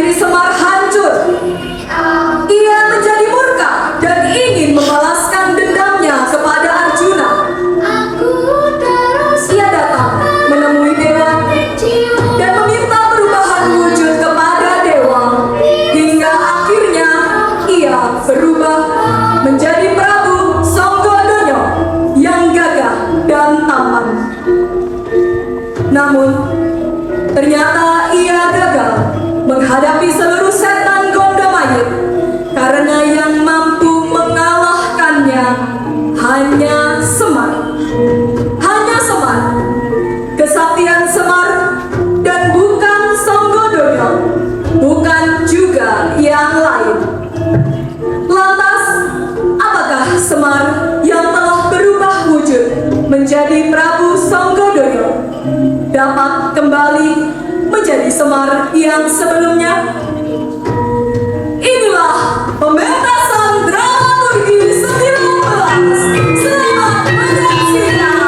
diri Semar hancur. Ia menjadi murka dan ingin membalaskan dendamnya kepada Arjuna. Ia datang menemui dewa dan meminta perubahan wujud kepada dewa, hingga akhirnya ia berubah menjadi Prabu Sanggadanya yang gagah dan tampan. Namun ternyata ia gagal menghadapi seluruh setan Gondomayut, karena yang mampu mengalahkannya hanya Semar. Hanya Semar. Kesaktian Semar, dan bukan Sanggadanya, bukan juga yang lain. Lantas, apakah Semar yang telah berubah wujud menjadi Prabu Sanggadanya dapat kembali menjadi Semar yang sebelumnya? Inilah pementasan dramaturgi 19. Selamat menyaksikan.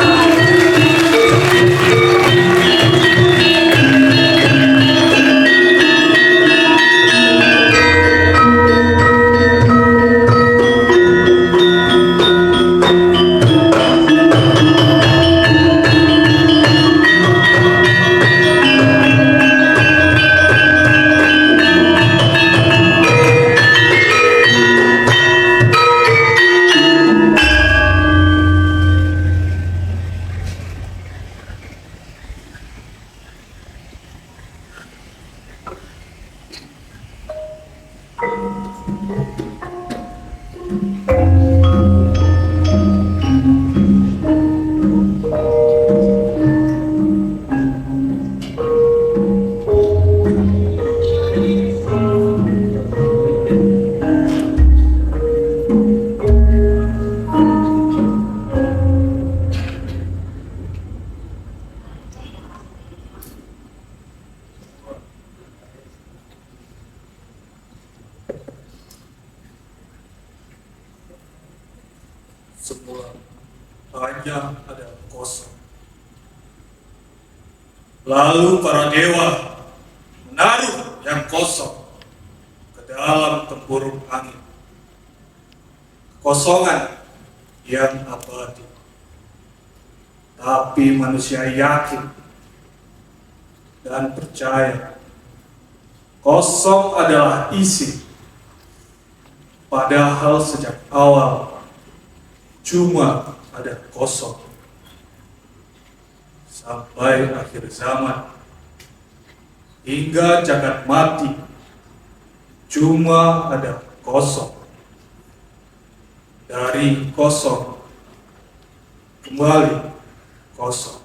Semula hanya ada kosong. Lalu para dewa menaruh yang kosong ke dalam tempurung angin. Kosongan yang abadi. Tapi manusia yakin dan percaya kosong adalah isi. Padahal sejak awal cuma ada kosong. Sampai akhir zaman, hingga jagat mati, cuma ada kosong. Dari kosong, kembali kosong.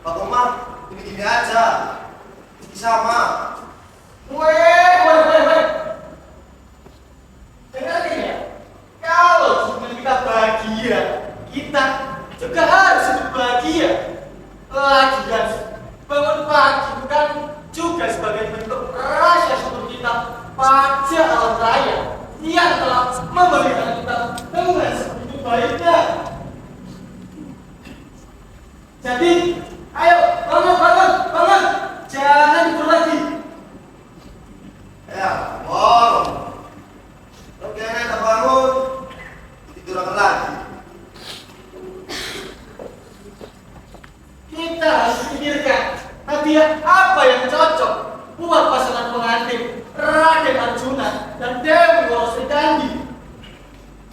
Pak Omar, gini-gini aja. Sama. Weh. Dengar ya, kalau sebelum kita bahagia, kita juga harus hidup bahagia. Lagian, bangun pagi bukan juga sebagai bentuk rasa syukur kita pada alam raya yang telah memberikan kita dengan sebegitu baiknya. Jadi, ayo bangun, jangan tidur lagi. Ya, oke, kita bangun. Tiduran lagi. Kita harus pikirkan hadiah apa yang cocok buat pasangan pengantin Raden Arjuna dan Dewi Waroswedandi.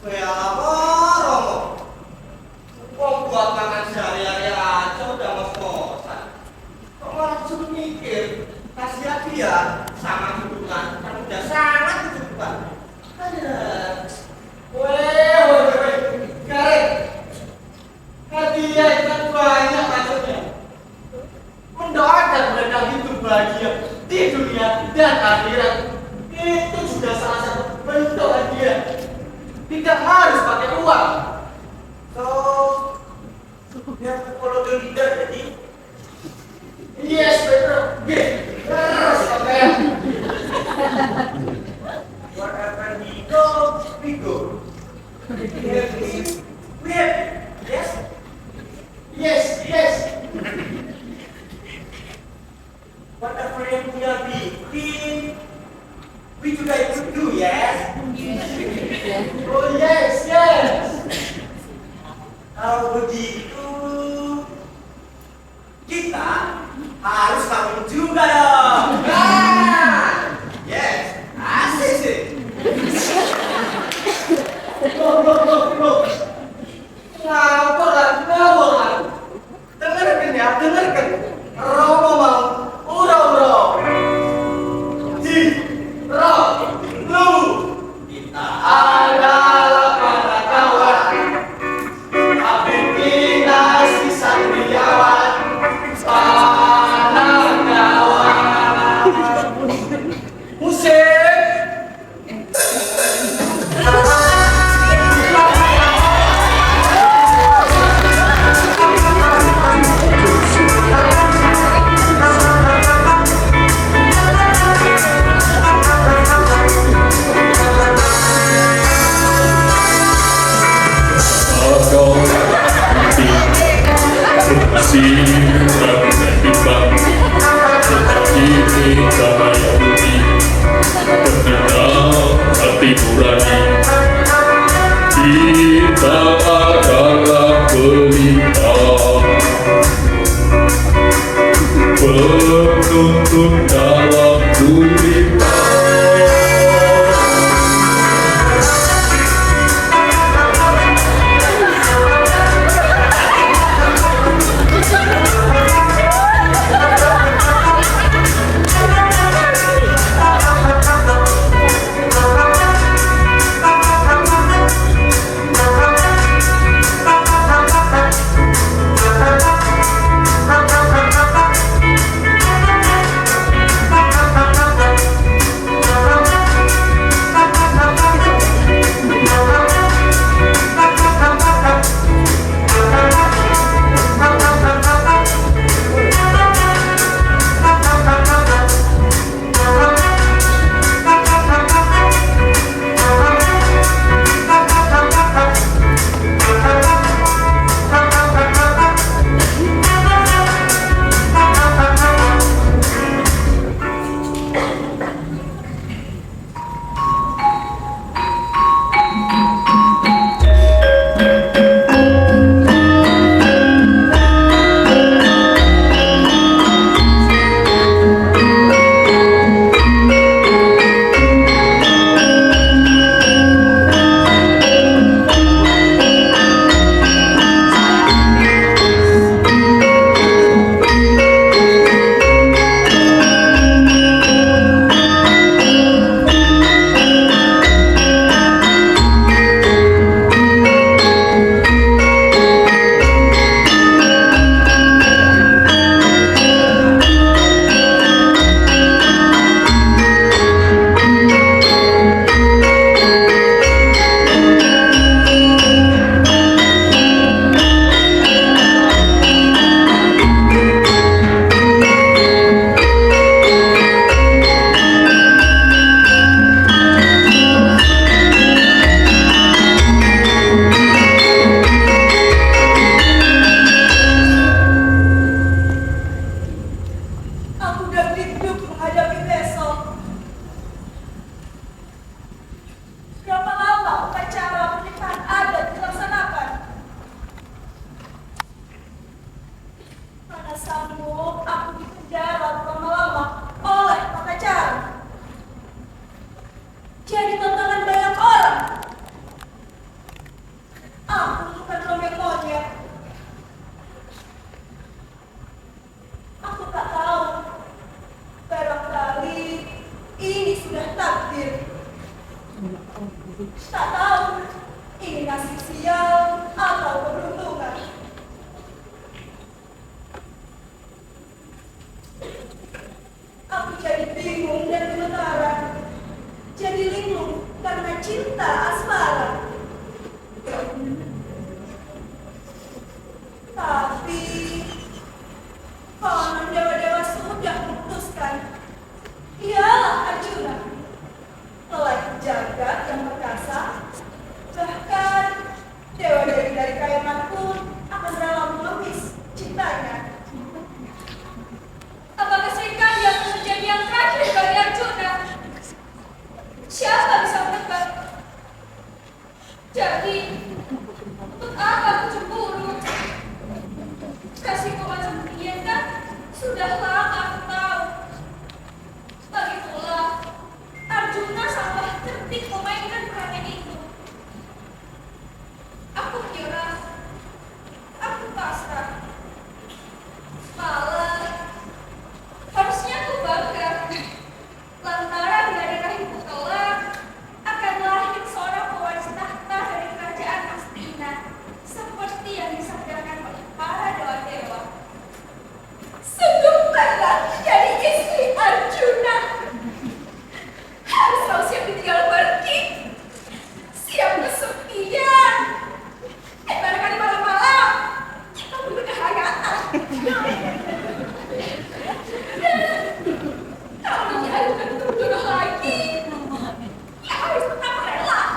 Ya, Romo. Wong buat makan sehari-hari aja udah ngos-ngosan. Kok malah disuruh mikir kasih hadiah sama kebutuhan yang udah sangat kecukupan. Ada. Garek. Hadiah itu banyak maksudnya. Mendoakan mereka hidup bahagia di dunia dan akhirat. Itu juga salah satu bentuk hadiah. Tidak harus pakai uang. So, yang follow the leader jadi. Yes, betul. Yes. Terus, oke. Whatever we go. We have, yes? Yes. Whatever yang punya bikin, we juga ikut do, yes? Oh, yes. Kalau begitu, kita harus kawin juga dong. Yes, asik sih. Loh. Ngawur lah. Dengarkan ya. Romo mau ura-ura. Lu. Kita adalah para kawan. Abdi dinasti Sandiawan. Para kawan. Musik. Kita adalah pelita penuntun dalam gurita. sanggup aku dipenjara lama-lama oleh pengacara. Jadi tontonan banyak orang. Aku bukan Romeo monyet. Aku tak tahu. Barangkali ini sudah takdir. Tak tahu ini nasib sial atau keberuntungan. Aku jadi bingung dan gemetaran. Jadi linglung karena cinta asmara. Tapi konon dewa-dewa sudah memutuskan. Ialah Arjuna, pelai jagat yang perkasa. Bahkan dewa-dewi dari kayangan pun akan rela melukis cintanya. Apakah Srikandi akan menjadi yang terakhir bagi Arjuna? Siapa bisa menebak? Jadi, untuk apa aku cemburu? Kasihku macam begini kan sudah lama aku tahu. Lagi pula, Arjuna sangat cerdik memainkan perannya itu. Aku menyerah. Aku pasrah. Malah, harusnya aku bangga. Lantaran dari rahimku kelak akan lahir seorang pewaris tahta dari kerajaan Hastina, seperti yang disabdakan oleh para dewa-dewa. Sungguh berat jadi istri Arjuna. Harus kau siap ditinggal pergi, siap kesepian. Barangkali malam-malam kamu berkehangatan. Kalau diadukan untuk jodoh lagi, ya harus tetap rela.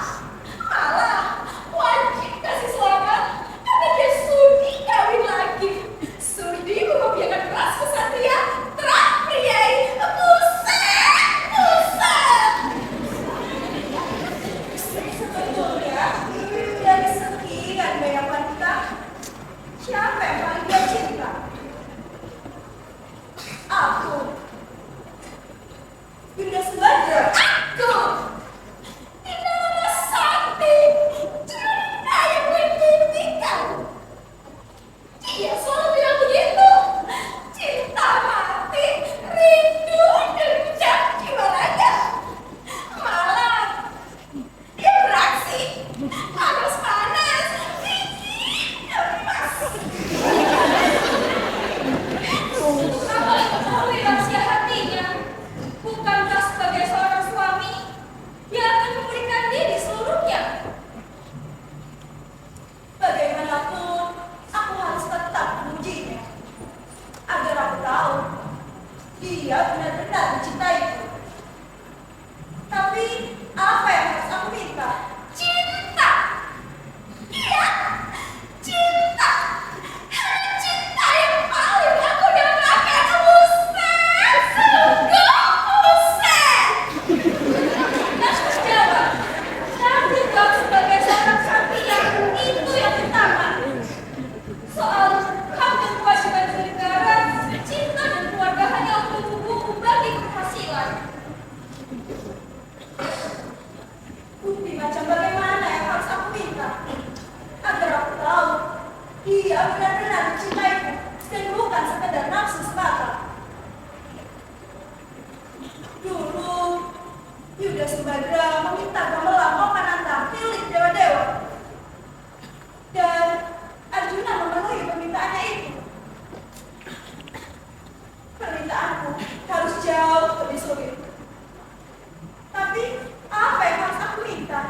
Malah wajib kasih selamat karena dia sudi kawin lagi. Sudi membiarkan ras kesatria terapriai. Buset. Sebetulnya dari sekian banyak wanita, siapa yang paling dia cinta? Aku. Yunda Subadra. Aku. Dinda Larasati. Cerita yang mencintikan. Dia selalu bilang begitu. Cinta mati, rindu dan janji raga. Malah dia beraksi. Panas-panas, dingin, emas. Apa mengetahui rahasia hatinya? Bukankah sebagai seorang suami, dia akan memberikan diri seluruhnya? Bagaimanapun, aku harus tetap memujinya. Agar aku tahu, dia benar-benar mencintaiku. Tapi, apa yang harus aku minta? Cinta! Iya, cinta! Hanya cinta yang paling aku dambakan. Buset! Sungguh buset! Aku jawab, nanti kau sebagai seorang satria itu yang utama. Soal hak dan kewajiban negara, cinta dan keluarga hanya untuk buku bagi penghasilan. Bukti macam bagaimana yang harus aku minta? Agar aku tahu, dia benar-benar mencintaiku dan bukan sekedar nafsu semata. Dulu, Yunda Subadra meminta Gamelan Okananta milik dewa-dewa. Dan Arjuna memenuhi permintaannya itu. Permintaanku harus jauh lebih sulit. Tapi, apa yang harus aku minta?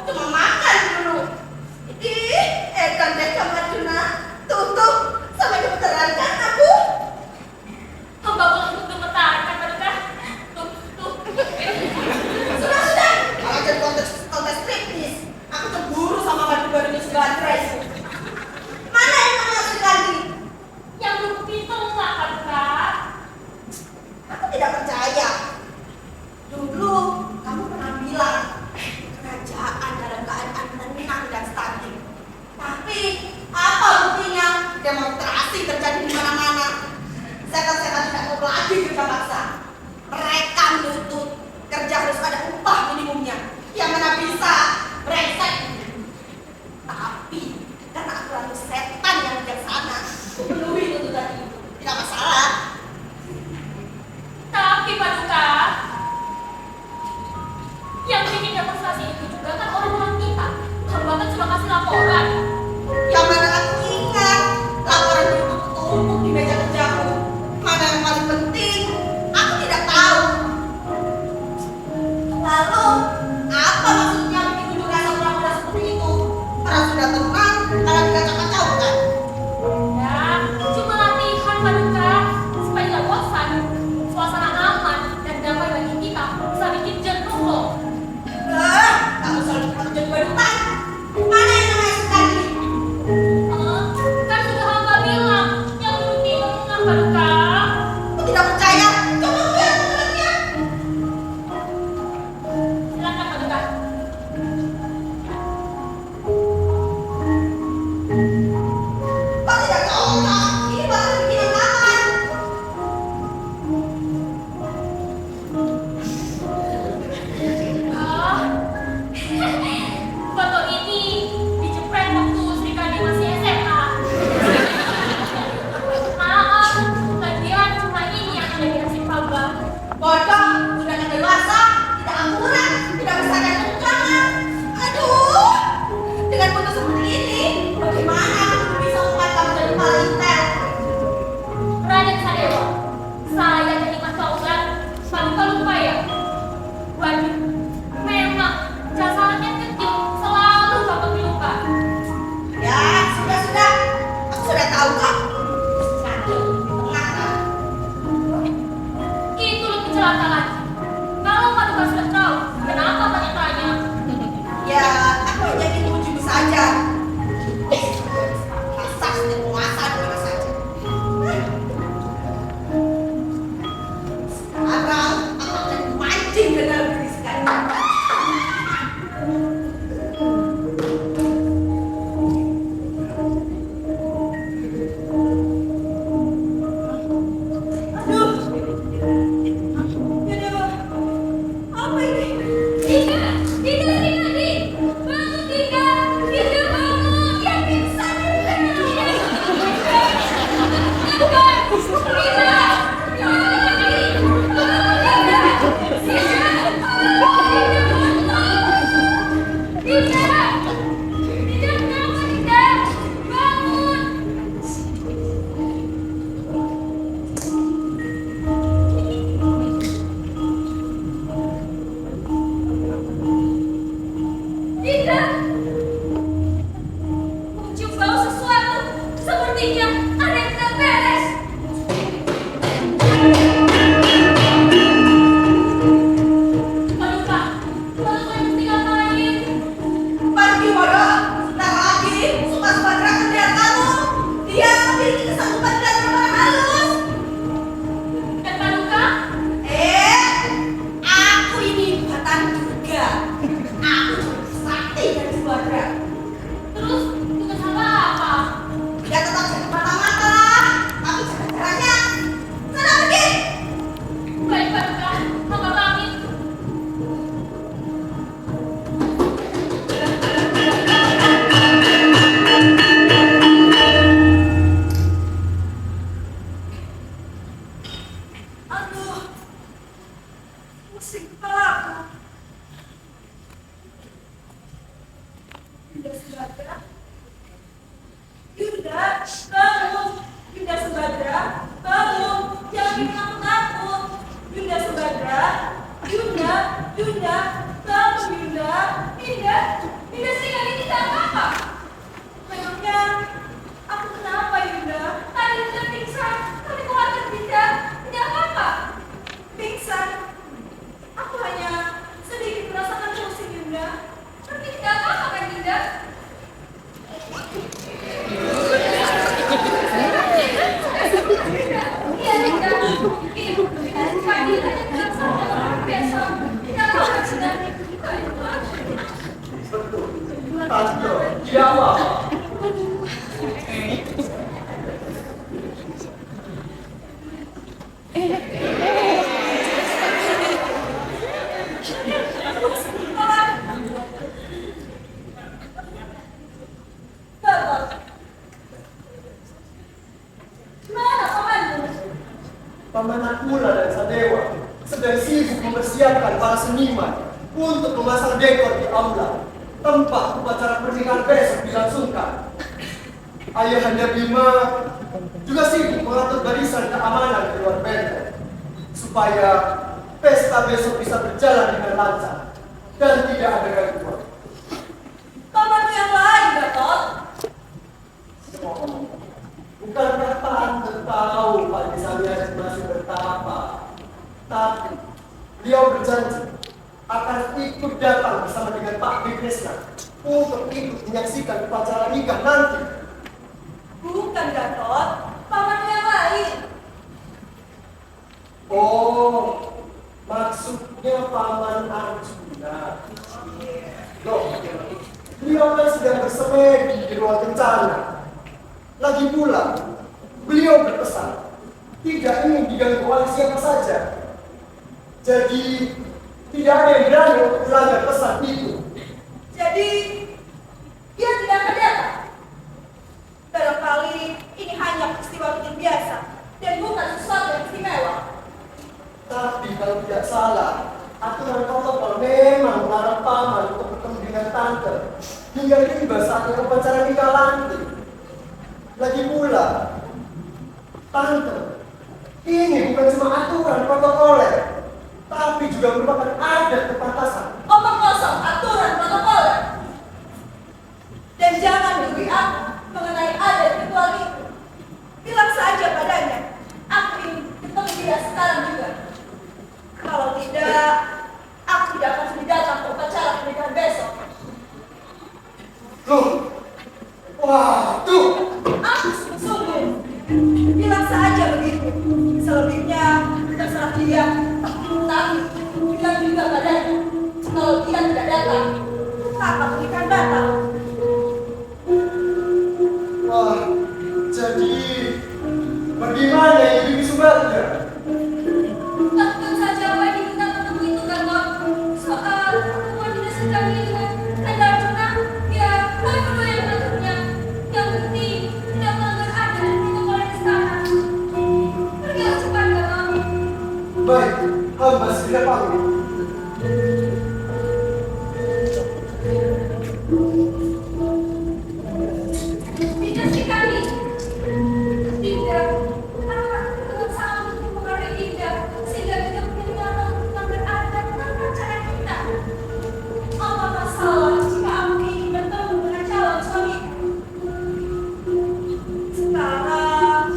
cuma makan dulu. Ih, edan deh kamu Arjuna. Tuh, sampai gemeteran kan aku? Hamba boleh untuk gemetar, kan Paduka? Tuh. Sudah, kalau jadi kontes striptease, aku cemburu sama baju-bajunya Sugandra itu. Mana yang namanya Sugandri? Yang belum pitung lah, Paduka. Aku tidak percaya. Dulu kamu pernah bilang kerajaan dalam keadaan tenang dan stabil. Tapi apa buktinya? Demonstrasi terjadi di mana-mana. Setan-setan tidak mau lagi kerja paksa. Mereka menuntut kerja harus ada upah minimumnya. Yang mana bisa brengsek. Tapi karena aturan setan yang bijaksana, aku penuhi tuntutan itu. Tidak masalah. Tapi Paduka, yang bikin demonstrasi itu juga kan orang-orang kita. Hamba kan sudah kasih laporan. Yang mana aku ingat laporan itu tumpuk di meja kerjaku. Mana yang paling penting? Aku tidak tahu. Lalu apa maksudnya bikin unjuk rasa muda seperti itu? Karena sudah tenang, karena dikacau-kacaukan. Ya, cuma latihan Paduka supaya nggak bosan. Suasana aman dan damai bagi kita bisa bikin jenuh loh. Kamu selalu cepat jadi badutan. Mana yang namanya Sugandri? Kan sudah hamba bilang yang dulu tengah Paduka. Aku tidak percaya. Coba lihat temannya. Silakan Paduka. Kok tidak cocok? Ini baru bikinan kapan? Foto ini dijepret waktu Sri Kandi masih SMA. Maaf, lagian cuma ini yang ada di hasil hamba. Bodoh, sudah tak dewasa, tidak akurat, tidak bisa dan tunjangan. Aduh, dengan foto seperti ini, bagaimana aku bisa membuat kamu jadi kepala intel? Raden Sadewa, saya jadi Mas Paulan, Paduka lupa ya? Waduh, memang jasarannya kecil, selalu gampang dilupa. Ya, sudah, aku sudah tahu kak. Satu, tengah kak. Itu lebih celaka lagi. Kalau Paduka sudah tahu, kenapa banyak tanya? Ya, aku hanya ingin menguji saja. Rasa setiap penguasa di mana saja. Sekarang aku akan mancing ke dalam diri sekarang. Aduh, ya dewa, apa ini? Tika, Di, bangun Tika, bangun, ya pingsan. Mencium bau sesuatu, sepertinya ada yang tidak beres. Paduka mesti ngapain? Pergi bodoh, sebentar lagi Sugandra akan melihat kamu. Dia memiliki kesanggupan dan terbang halus. Dan Paduka? Aku ini buatan juga. Aku sakti dari Sugandra. Terus tugas hamba apa? Ya tetap jadi mata-mata lah. Tapi cara caranya. Sana pergi. Baik Paduka, hamba pamit. Aduh, pusing kepala aku. Yunda Sugandra, Yunda, bangun. Yunda Sugandra, bangun. Jangan bikin aku takut. Yunda Sugandra, Yunda, bangun Yunda. Yunda. sudah. Betul. Tante, tidak apa-apa. Gatot. Mana pamanmu? Paman Akula dan Sadewa sedang sibuk mempersiapkan para seniman untuk memasang dekor di aula tempat upacara pernikahan besok dilangsungkan. Ayahanda Bima juga sibuk mengatur barisan keamanan di luar benteng supaya pesta besok bisa berjalan dengan lancar dan tidak ada gangguan. Pamanmu yang lain, Gatot. Bukankah tante tahu Pak Desaliasi masih bertapa? Tapi beliau berjanji akan ikut datang bersama dengan Pak Bikresna untuk ikut menyaksikan upacara nikah nanti. Bukan, Gatot. Pamanmu yang lain. Oh, maksudnya Paman Arjuna. Loh, beliau kan sedang bersemedi di ruang kencana. Lagi pula, beliau berpesan tidak ingin diganggu oleh siapa saja. Jadi, tidak ada yang berani untuk melanggar pesan itu. Jadi, dia tidak akan datang. Barangkali ini hanya peristiwa rutin biasa dan bukan sesuatu yang istimewa. Tapi kalau tidak salah, aturan protokol memang melarang Paman untuk bertemu dengan tante hingga tiba saat upacara nikah nanti. Lagi pula, tante, ini bukan cuma aturan protokoler, tapi juga merupakan adat kepantasan. Omong kosong aturan protokol. Dan jangan diberi aku mengenai adat ritual itu. Bilang saja padanya, aku ingin ketemu dia sekarang juga. Kalau tidak, aku tidak akan sudi datang ke upacara pernikahan besok. Loh, waduh, Aku sungguh-sungguh. Bilang saja begitu. Selebihnya terserah dia. Tapi bilang juga padanya, kalau dia tidak datang, maka pernikahan batal. wah, jadi bagaimana ini Bisubatnya? Lakukan saja apa yang diminta ketemu itu, Gatot. Soal pertemuan dinasekan kami dengan Anda Arjuna, ya kami berdua yang mengaturnya. Yang penting tidak melanggar adat dan protokol istana. Pergilah cepat, Gatot. Baik, hamba segera pamit. Dikasih kami. Tidak. Anak dengan sangat mempengaruhi Dinda sehingga tidak meninggalkan melanggar adat dan acara kita. Apa masalah jika aku ingin bertemu dengan calon suamiku? Sekarang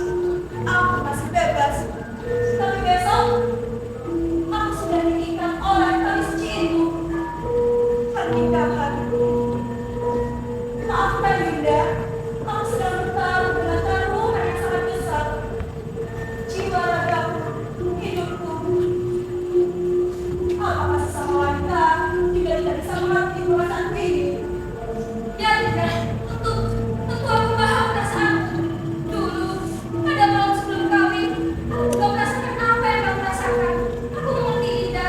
aku masih bebas. Tapi besok aku sudah diikat oleh tali suci itu. Pernikahan. Maafkan Dinda, aku sedang bertarung dengan taruhan yang sangat besar. Jiwa ragaku, hidupku. Apakah sesama wanita juga tidak bisa mengerti perasaan ini? Ya tidak, tentu aku paham perasaanmu. Dulu, pada malam sebelum kawin, aku juga merasakan apa yang kamu rasakan. Aku mengerti, Dinda.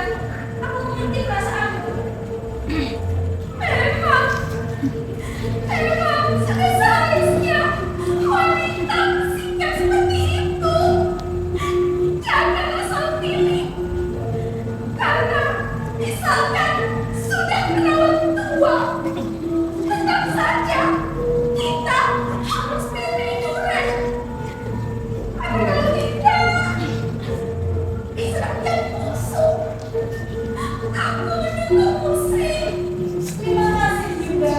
Aku mengerti perasaanmu. Memang sangat seharusnya wanita bersikap seperti itu. Janganlah salah pilih. Karena misalkan sudah terlalu tua, tetap saja kita harus pilih duren. Kalau tidak, bisa menjadi musuh. Aku menunggu musik. Terima kasih Dinda.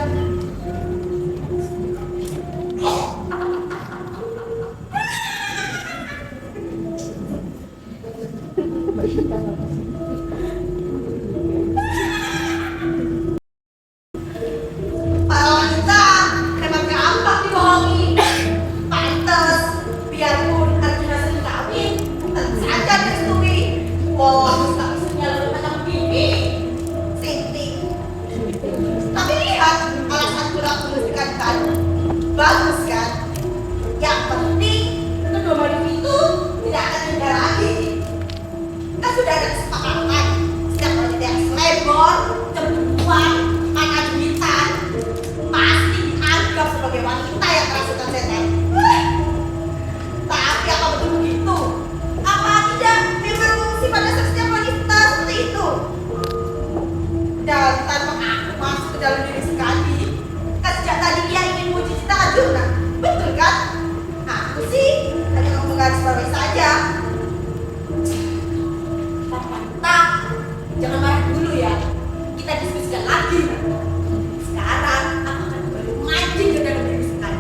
dan tanpa aku masuk ke dalam diri sekali. Kan sejak tadi dia ingin menguji cita Arjuna, betul kan? Aku sih hanya mau menggarisbawahi saja. Tak, jangan marah dulu ya. Kita diskusikan lagi. Sekarang aku akan kembali mancing ke dalam diri sekali.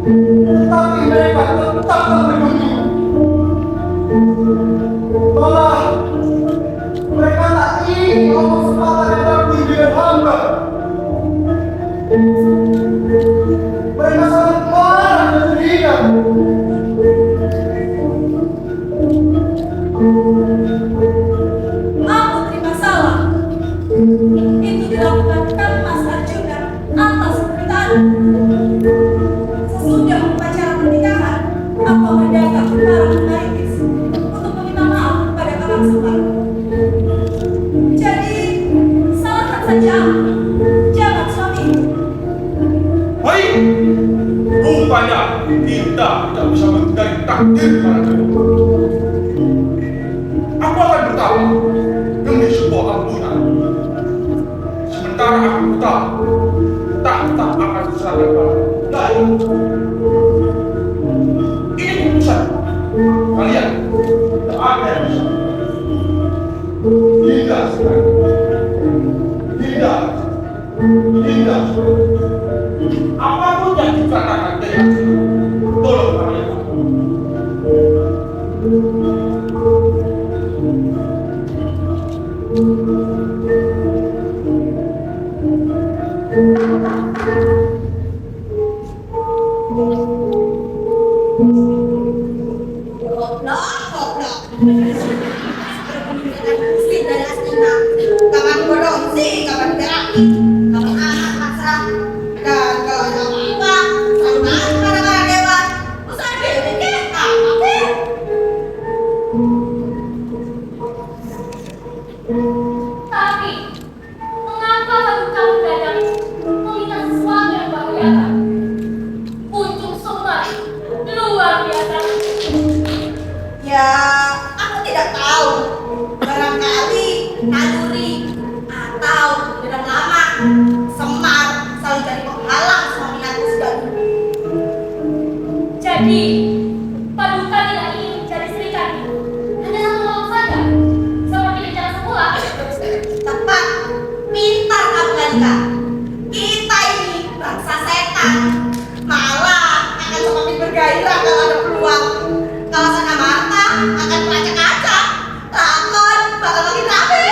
Tetapi mereka tetap melindungi. Malah mereka tak ingin Allah SWT berbakti dengan hamba. Mereka sangat marah dan terhina. Aku terima salah. Itu dilakukan Mas Arjuna atas permintaan. Sesudah upacara pernikahan, aku mendadak perkara Maritis untuk meminta maaf kepada Kakang Semar. Jadi, salahkan saja aku, jangan suamiku. Baik, rupanya kita tidak bisa menghindari takdir para jodoh. Aku akan bertahan demi sebuah ampunan. Sementara aku tahu, tak akan diserahkan pada lain. Ini keputusan kalian. Tak ada yang bisa. Hingga sekarang. Hingga. Apapun yang dikatakan dengan tolong kalian. Goblok. Pusing dari aslinya. Kapan korupsi, kapan terapi, kapan anak pasrah, gagal apa-apa, selalu naik kadang-kadang dewan. Usaha dikit, apa? Tapi, mengapa kamu datang meminta sesuatu yang membahayakan? Untung Semar luar biasa. Ya, aku tidak tahu. Barangkali naluri atau dendam lama. Semar selalu jadi penghalang semua minatku sudah dulu. Jadi, Paduka tidak ingin menjadi serikandi. Hanya satu malam saja, seperti rencana semula. Tepat, pintar kamu Kalika. Kita ini bangsa setan. Malah akan semakin bergairah kalau ada peluang. Kawasan Amarta akan melacak-acak. Lakon bakal makin rame.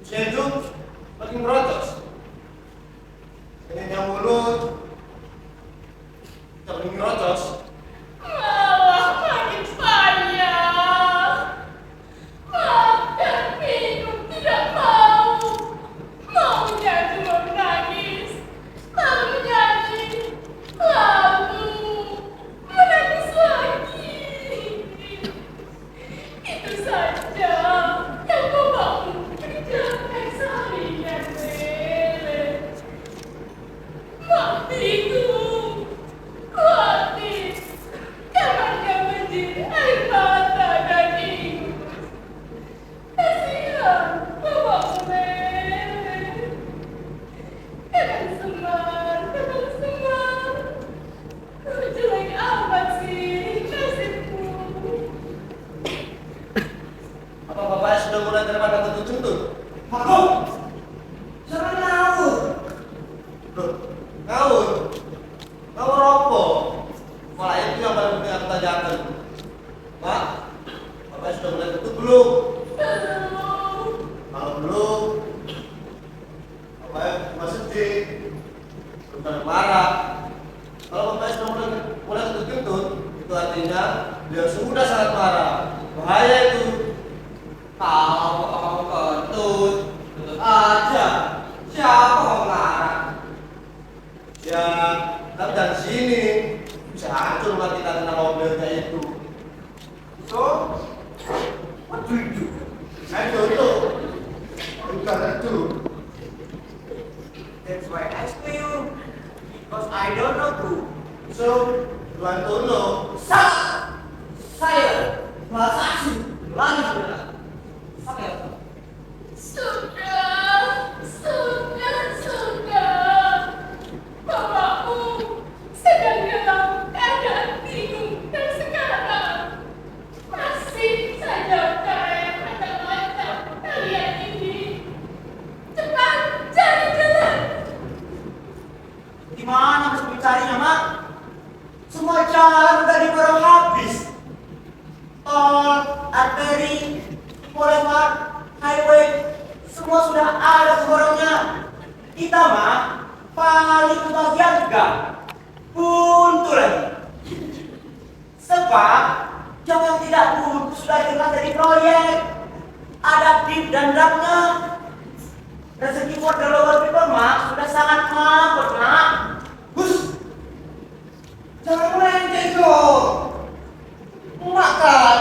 Dia itu makin merocos. Ini yang mulut, makin merocos. Malah makin payah. Makan, minum, tidak mau. Maunya cuma menangis, lalu menyanyi, lalu menangis lagi. Itu saja yang membawamu kerjakan seharian, Mele. Matiku, khawatir karena dia menjadi air mata dagingmu. Kasihan bapakmu, Mele. Kadang semar, kadang semar. Jelek amat sih nasibmu. Apa bapaknya sudah mulai terpandang tuntut-tuntut? Maklum! Jangan ngawur! Loh, ngawur? Ngawur apa? Malah itu yang paling penting aku tanyakan. Pak, bapaknya sudah mulai tuntut belum? Belum. Kalau belum, bapaknya cuma sedih. Bukan marah. Kalau bapaknya sudah mulai tuntut-tuntut, itu artinya dia sudah sangat marah. Bahaya itu. Kalau kamu kentut, kentut aja. Siapa mau ngarang? Ya, tapi dari sini bisa hancur rumah kita kena mobilnya itu. So, what do you do? I don't know. You gotta do. That's why I ask you, because I don't know too. So, you want to know? Saya bahasa asing lagi sebenarnya. Sudah. Bapakmu sedang dalam keadaan bingung dan sekarang masih saja kayak macam-macam kalian ini. Cepat cari jalan. Gimana harus mencarinya, Mak? Semua jalan udah diborong habis. Tol, arteri, boulevard, highway, semua sudah ada pemborongnya. Kita, Mak, paling kebagian gang. Buntu lagi. Sebab jam yang tidak buntu sudah ditentukan dari proyek. Ada tip dan dapnya. Rezeki for the lower people, Mak, sudah sangat mampu, Mak. Hus! Jangan melenceng dong. Makan,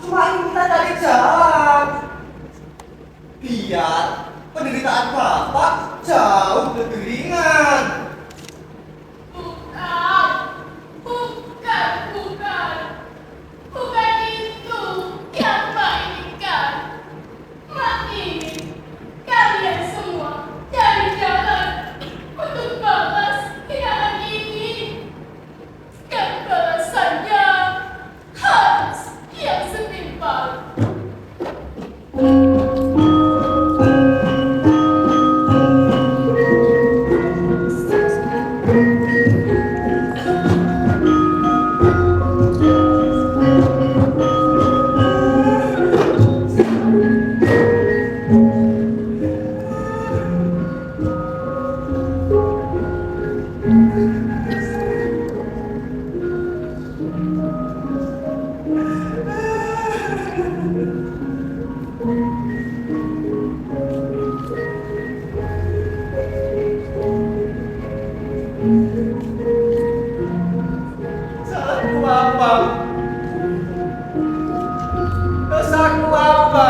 cuma ingin kita cari jalan. Biar penderitaan Bapak jauh lebih ringan. Bukan itu yang Mak inginkan. Mak ingin kalian semua cari jalan untuk balas keadaan ini. Dan balasannya harus yang setimpal. Salahku apa? Dosaku apa?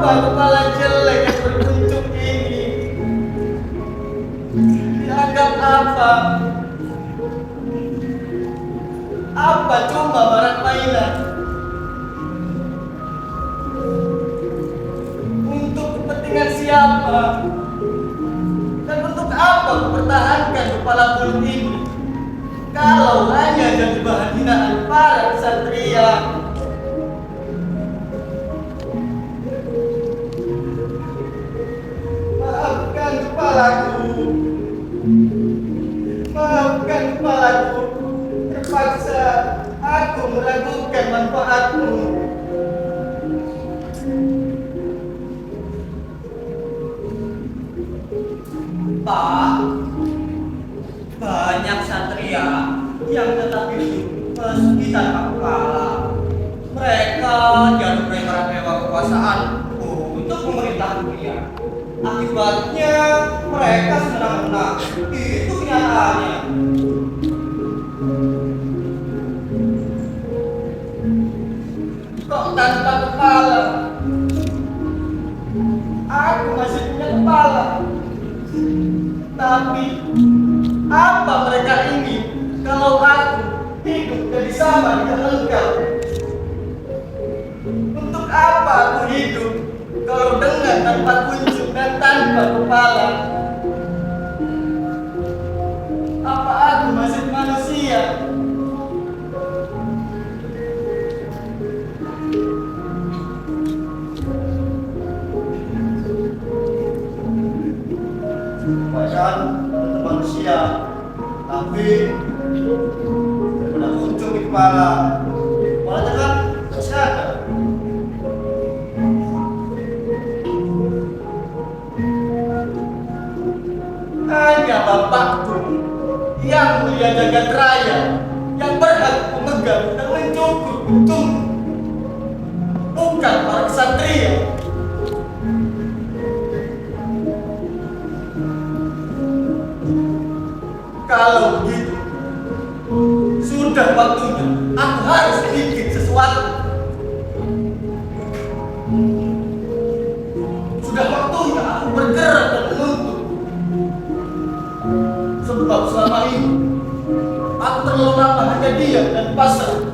Apa kepala jelek yang berkuncup ini? Dianggap apa? Apa cuma barang mainan? Untuk kepentingan siapa? Dan untuk apa mempertahankan kepala bulut ini? Kalau hanya jadi bahan hinaan para ksatria. Maafkan kepalaku. Maafkan kepalaku. Terpaksa aku meragukan manfaatmu. Pak, banyak satria yang tetap hidup meski tanpa kepala. Mereka jalur mereka mewah kekuasaan untuk memerintah dunia. Akibatnya mereka senang-senang. Itu kenyataannya. Kok tanpa kepala? Aku masih punya kepala. Tapi apa mereka ingin kalau aku hidup jadi sama dengan engkau? Untuk apa aku hidup kalau dengan tanpa kuncup dan tanpa kepala? Apa aku masih manusia? Badan manusia, tapi daripada kuncup di kepala, malah kan kesehatan. Hanya bapakku yang mulia jagat raya yang berhak memegang dan mencukur kuncup, bukan para ksatria. Kalau begitu, sudah waktunya aku harus bikin sesuatu. Sudah waktunya aku bergerak dan menuntut. Sebab selama ini aku terlalu lama hanya diam dan pasrah.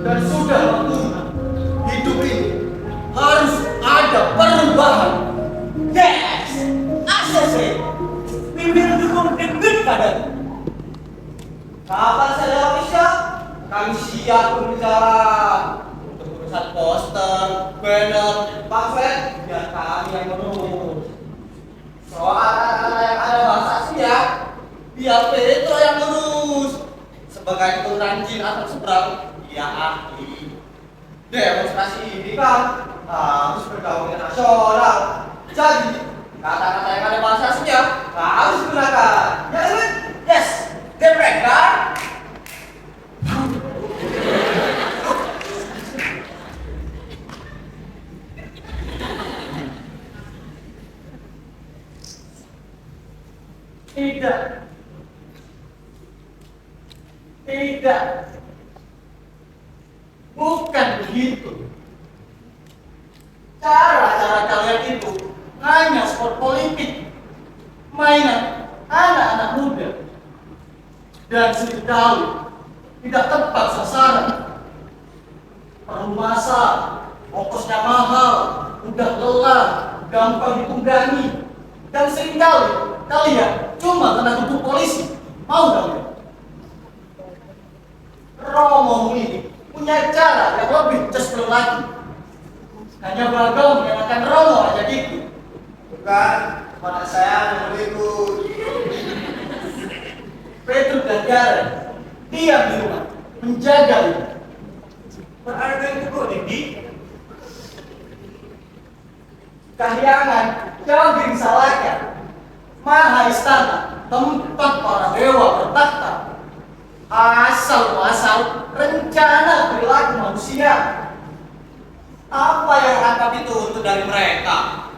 Dan sudah waktunya hidup ini harus ada perubahan. Yes, ACC. We will do the good kader. Kapan saya bisa? Kami siap berbicara untuk urusan poster, banner, pamflet, biar kami yang ngurus. Soal anak-anak yang ada bahasa Asia, biar Petro yang ngurus. Sebagai keturunan jin atau seberang, dia ahli. Demonstrasi ini kan harus bergaul internasional. Jadi kata-kata yang ada bahasa Asia harus digunakan. Ya, kan? Yes, geprek kan? Tidak. Tidak. Bukan begitu. Cara-cara kalian itu hanya sport politik, mainan anak-anak muda, dan seringkali tidak tepat sasaran. Perlu masa, ongkosnya mahal, mudah lelah, gampang ditunggangi, dan seringkali kalian cuma kena tutup polisi. Mau kalian? Romo ini punya cara yang lebih cesplung lagi. Hanya Bagong yang akan Romo aja gitu. Bukan, kepada saya yang berikut. Petrus dan Garen diam di rumah, menjaga ini. Berada itu kok, Didi? Kahyangan jauh disalahkan. Maha istana, tempat para dewa bertakhta. Asal-muasal rencana perilaku manusia. Apa yang rangkap itu untuk dari mereka?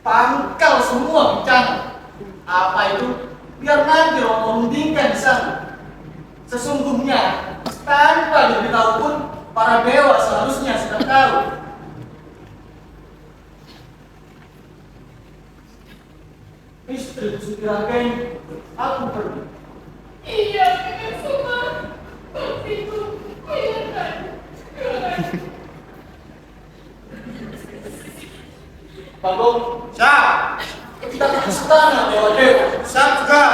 Pangkal semua bencana. Apa itu? Biar nanti Romo rundingkan di sana. Sesungguhnya tanpa diberitahu pun Para dewa seharusnya sudah tahu. Istri Sukiraken, aku pergi. Iya, dengan semua. Tapi itu, iya kan? Bagong, Siap. kita ke istana dewa-dewa. Siap juga.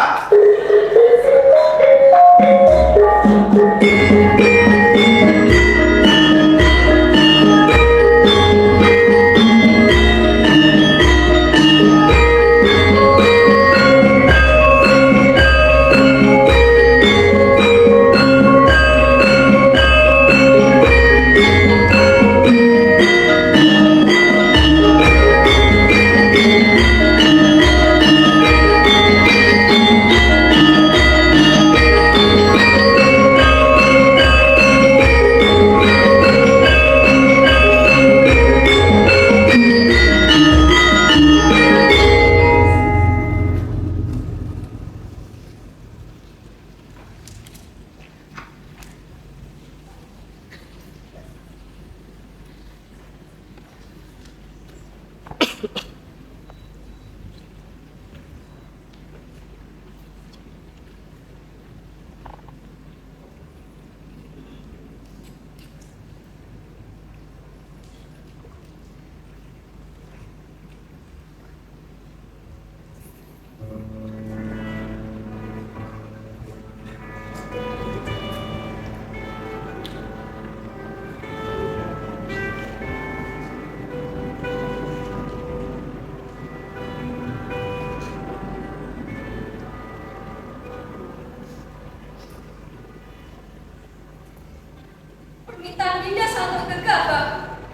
Permintaan Dinda sangat gegabah.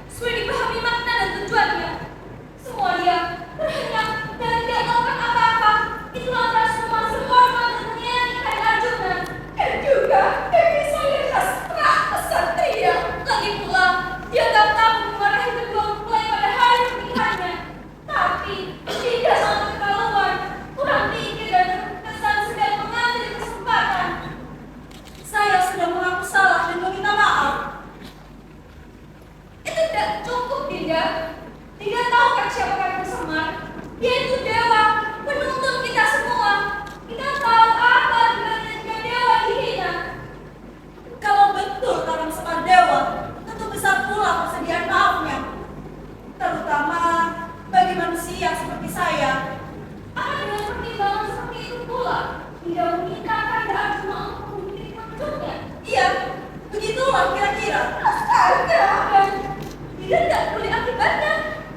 Sudah dipahami makna dan tujuannya. Semua dia terhenyak dan tidak melakukan apa-apa. Itu lantaran semua terhormat dan menyayangi Kak Arjuna. Dan juga, Dewi saya hasrat kesatria. Lagi pula, dia tak tahu memarahi kedua mempelai pada hari pernikahannya. Tapi, Dinda sangat keterlaluan, kurang pikir dan terkesan sedang mengambil kesempatan. Saya sudah mengaku salah dan meminta maaf. Itu tidak cukup, Dinda. Dinda tahu kan siapa Kakang Semar? Dia itu dewa, penuntun kita semua. Kita tahu apa dibandingkan dewa dihina. Kalau betul Kakang Semar dewa, tentu besar pula persediaan maafnya. Terutama bagi manusia seperti saya. Akan dengan pertimbangan seperti itu pula, Dinda meminta Kanda Arjuna untuk menjadi penuntunnya. Iya, begitulah kira-kira. Astaga! Dan Dinda tidak peduli akibatnya.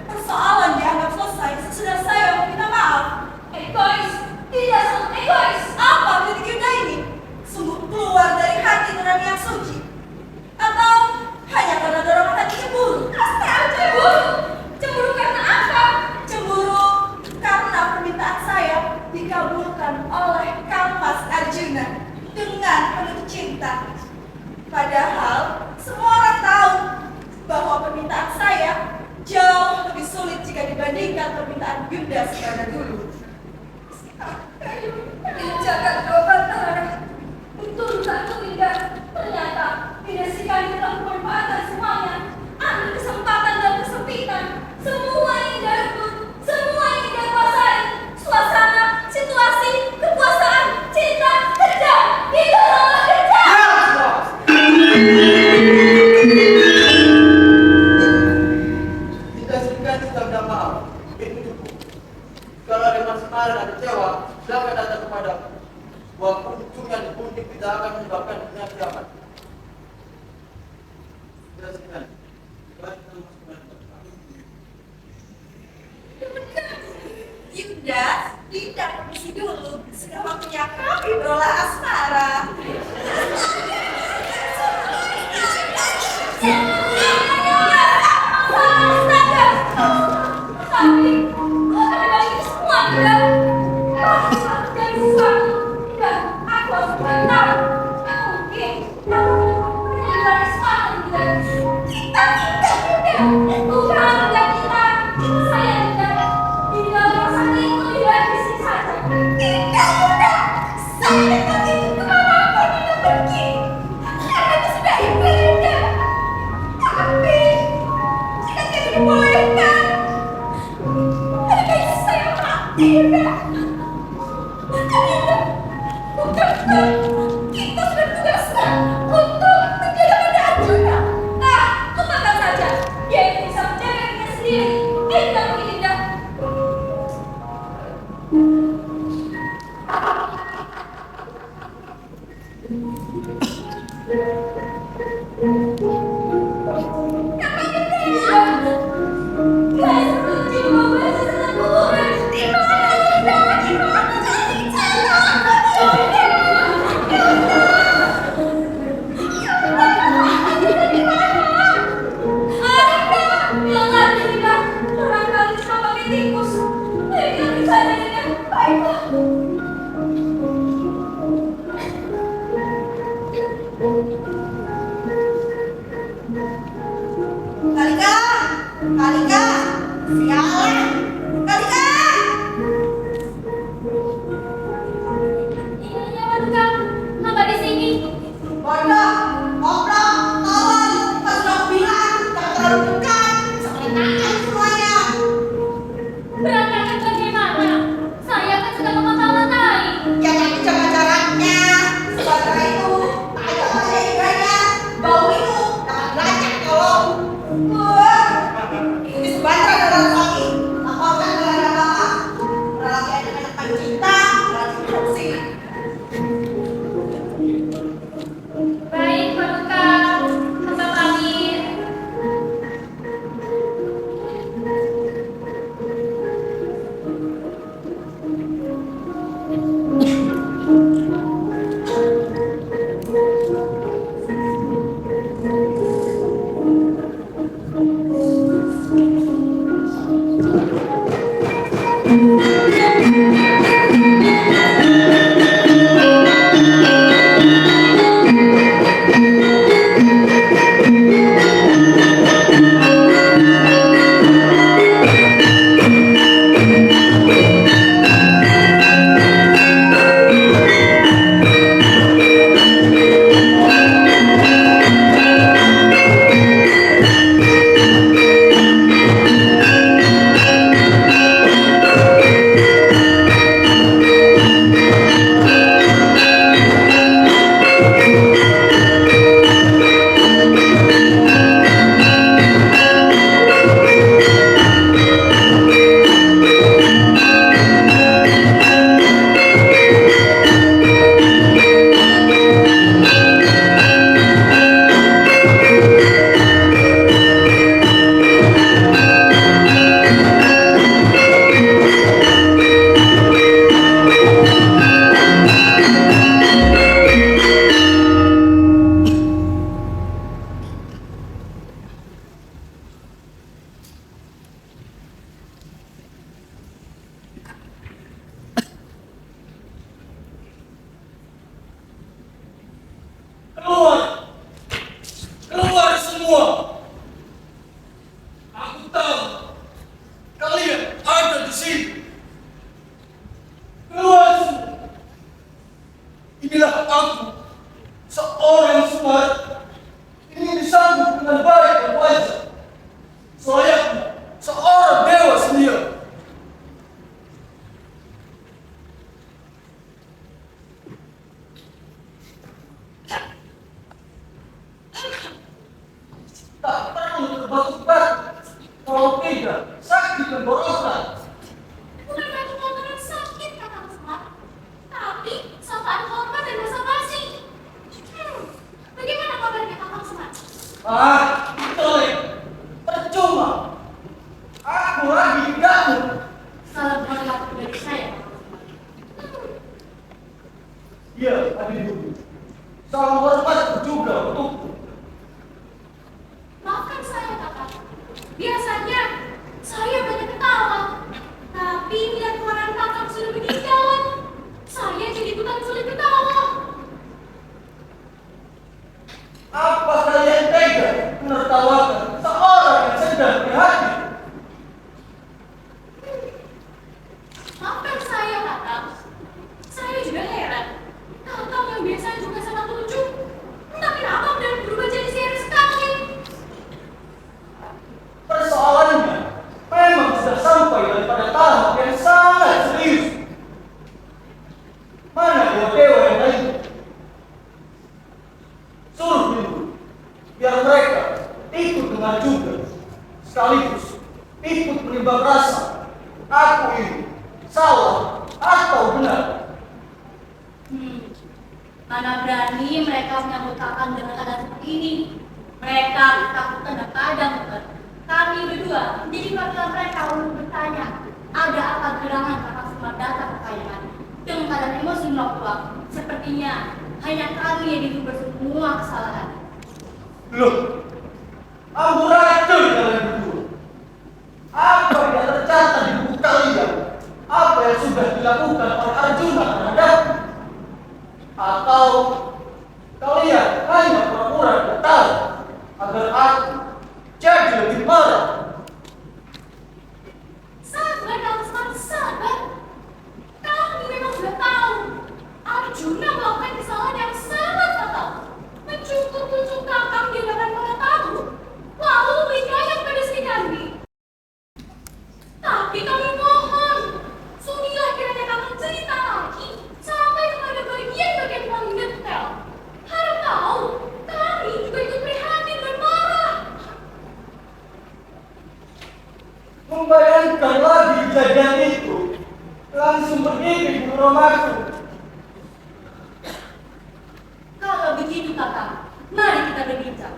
Persoalan dianggap selesai sesudah saya meminta maaf. Egois! Dinda sangat egois! Apa kritik Yunda ini? Sungguh keluar dari hati nurani yang suci? Atau hanya karena dorongan hati cemburu? Astaga! Cemburu! Cemburu karena apa? Cemburu karena permintaan saya dikabulkan oleh Kang Mas Arjuna dengan penuh cinta. Padahal semua orang tahu bahwa permintaan saya jauh lebih sulit jika dibandingkan permintaan Yunda Sekada dulu. Menjaga dua batara. Betul satu Dinda. Ternyata Dinda sekali telah memanfaatkan semuanya. Ambil kesempatan dan kesempitan. Semua yang Dinda rebut, semua yang Dinda kuasai. Suasana, situasi, kekuasaan, cinta, kejam. Itu sangat kejam. Kita sudah minta maaf. Itu cukup. Kalau ada masalah dan kecewa, silakan datang kepadaku. Buat kunjungan unik tidak akan menyebabkan penyakit. Jelaskan. Yunda, tidak permisi dulu. Sudah waktunya kami berolah asmara. Tapi, ada lagi semua Dinda. Jadi sesuatu, Dinda, aku harus bertahu. Mungkin, aku menyelidiki sesuatu Dinda. Kalika, Kalika, sialan, Kalika. Iya, Waduka, Hamba di sini. Bodoh, ngobrol, tolong, kan sudah bilang jangan terlalu dekat, sebenarnya semuanya. Berantakan bagaimana? Saya kan sedang memata-matai. Ya tapi jaga jaraknya, sebagai itu, ayo aja iganya, bau itu, jangan belajar tolong. Ini sebentar dalam lagi, apa kan ada apa? Lagi ada anak cinta, lagi korupsi. Baik, Waduka, Hamba pamit. Keluar! Keluar semua! Aku tahu kalian ada di sini. Keluar semua! Inilah aku, seorang Semar. Ini disambut dengan baik dan wajar. Selayaknya seorang dewa selia. Tak perlu terbatu-batu. Kalau tidak, sakit dan borosan. Bukan batu kotoran sakit, kata Semar. Tapi sopan hormat dan basa-basi. Bagaimana kabarnya Kakang Semar? Toleh, percuma. Aku lagi di kamu. Salam hormat dari saya, Kakang Semar. Iya, Adi Budi. Salam hormat juga untukku. Maafkan saya, Kakak. Biasanya saya banyak ketawa. Tapi melihat kemarin Kakak sudah meninggal, saya jadi ikutan sulit ketawa. Apa kalian tega menertawakan seorang yang sedang prihatin? Maafkan saya, Kakak. Saya juga heran. Kakak yang biasanya juga sangat lucu, entah kenapa udah berubah jadi serius sekali. Persoalannya memang sudah sampai daripada tahap yang sangat serius. Mana dewa-dewa yang lain? Suruh dulu, biar mereka ikut dengar juga, sekaligus ikut menimbang rasa. Aku ini salah atau benar? Mana berani mereka menyambut Kakang dengan ini. Mereka ketakutan dan kadang kami berdua menjadi perwakilan mereka untuk bertanya, ada apa gerangan kakak semua datang kekayaan dengan keadaan emosi meluap. Sepertinya hanya kami yang diduga semua kesalahan. Loh, amburadul kalian berdua. Apa yang tercatat di buku kalian? Apa yang sudah dilakukan oleh Arjuna terhadapku? Atau kalian hanya pura-pura tidak tahu agar aku jadi lebih marah? Sabar, Laksman, sabar. Kami memang sudah tahu Arjuna melakukan kesalahan yang sangat fatal, mencukur-cukur kakak di hadapan para tamu, lalu memberikannya kepada Sri Kandi. Tapi kami mohon, sudilah kiranya kamu cerita lagi sampai kepada bagian-bagian paling detail. Harap tahu, kami juga ikut prihatin dan marah. Membayangkan lagi kejadian itu, langsung berdiri di rumahku. Kalau begitu kakak, mari kita berbincang.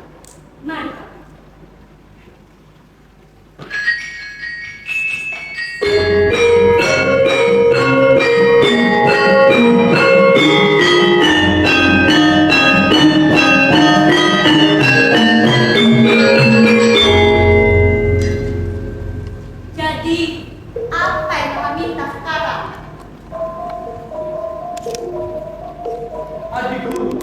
Mari kakak. Jadi, apa yang kakak minta sekarang? Adik guru,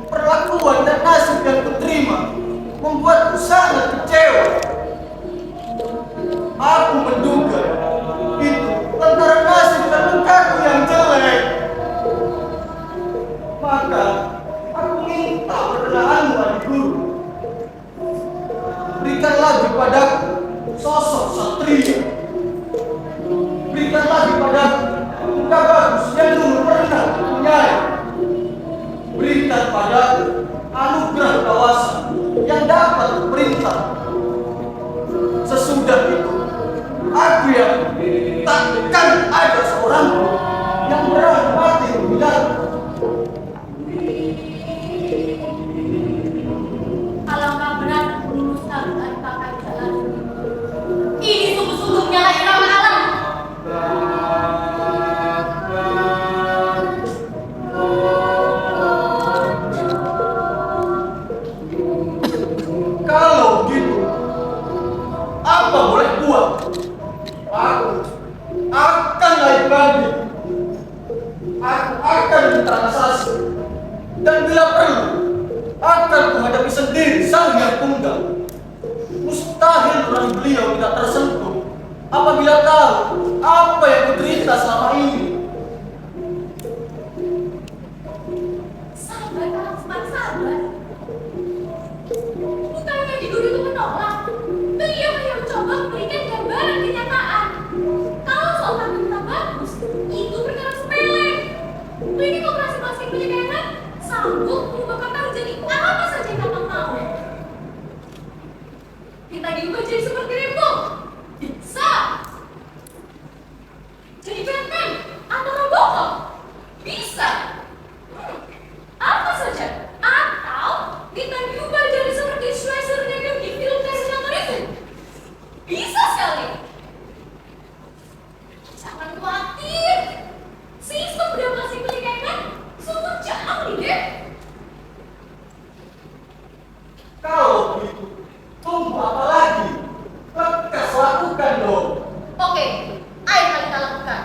perlakuan dan nasib yang kuterima membuatku sangat kecewa. Aku menduga itu antara nasib dan mukaku yang jelek. Maka aku minta perkenaanmu, adik guru. Berikanlah kepadaku sosok satria. Berikanlah kepadaku muka bagus yang dulu pernah dipunyai. Berikan padaku anugerah kawasan yang dapat perintah. Sesudah itu, aku yang takkan ada seorang pun yang berani mati membelaku. Alangkah berat merumuskan dari kakak di jalan. Ini sungguh-sungguh menyalahi irama alam. Kalau begitu, apa boleh buat? Aku akan naik banding. Aku akan ditransaksi. Dan bila perlu, akan menghadapi sendiri sang yang tunggal. Mustahil nurani beliau tidak tersentuh apabila tahu apa yang kuderita selama ini. Sabar, Laksman, sabar. Bukannya di guru itu menolak. Beliau hanya mencoba memberikan gambaran kenyataan. Kalau soal kita bagus, itu perkara sepele. Klinik operasi plastik penyegaran sanggup mengubah kakak jadi apa saja yang kakak mau. Kita diubah jadi seperti rembuk. Bisa. Jadi Batman atau Robocop. Bisa. Apa saja. Atau kita diubah jadi seperti Schwarzenegger di film Terminator. Bisa sekali. Jangan khawatir. Sistem udah masih penyegaran sungguh jauh deh. Kalau begitu, tunggu apa lagi? Lekas lakukan dong. Oke, ayo kita lakukan.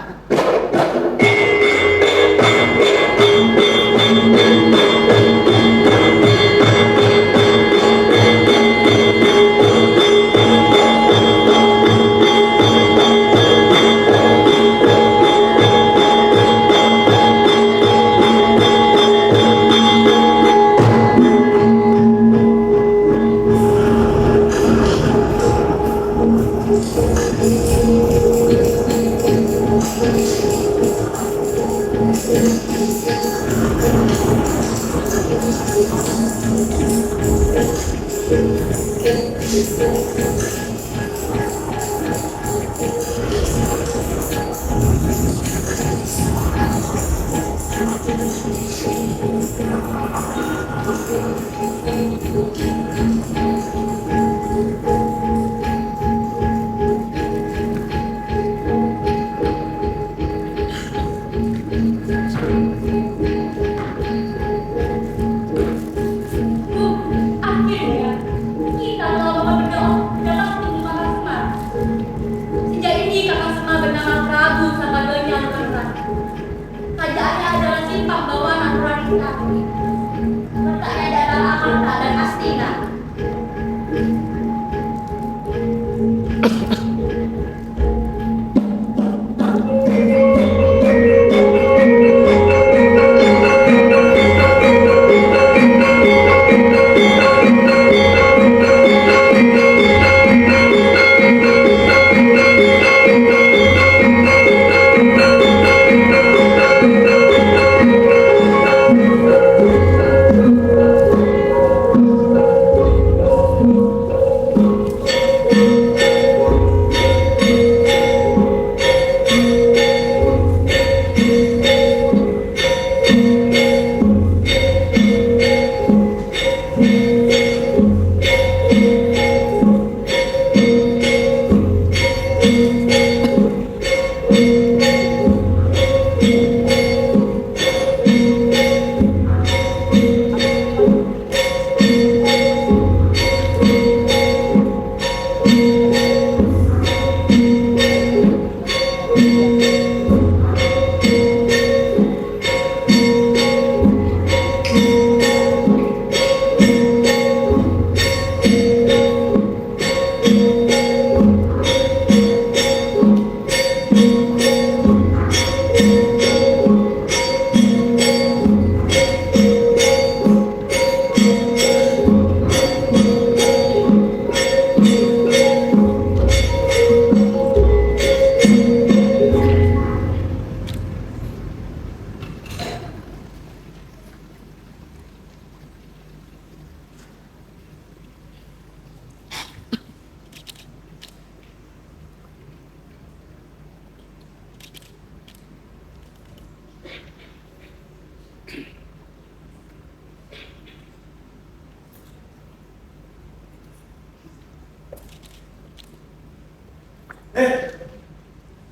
Astina.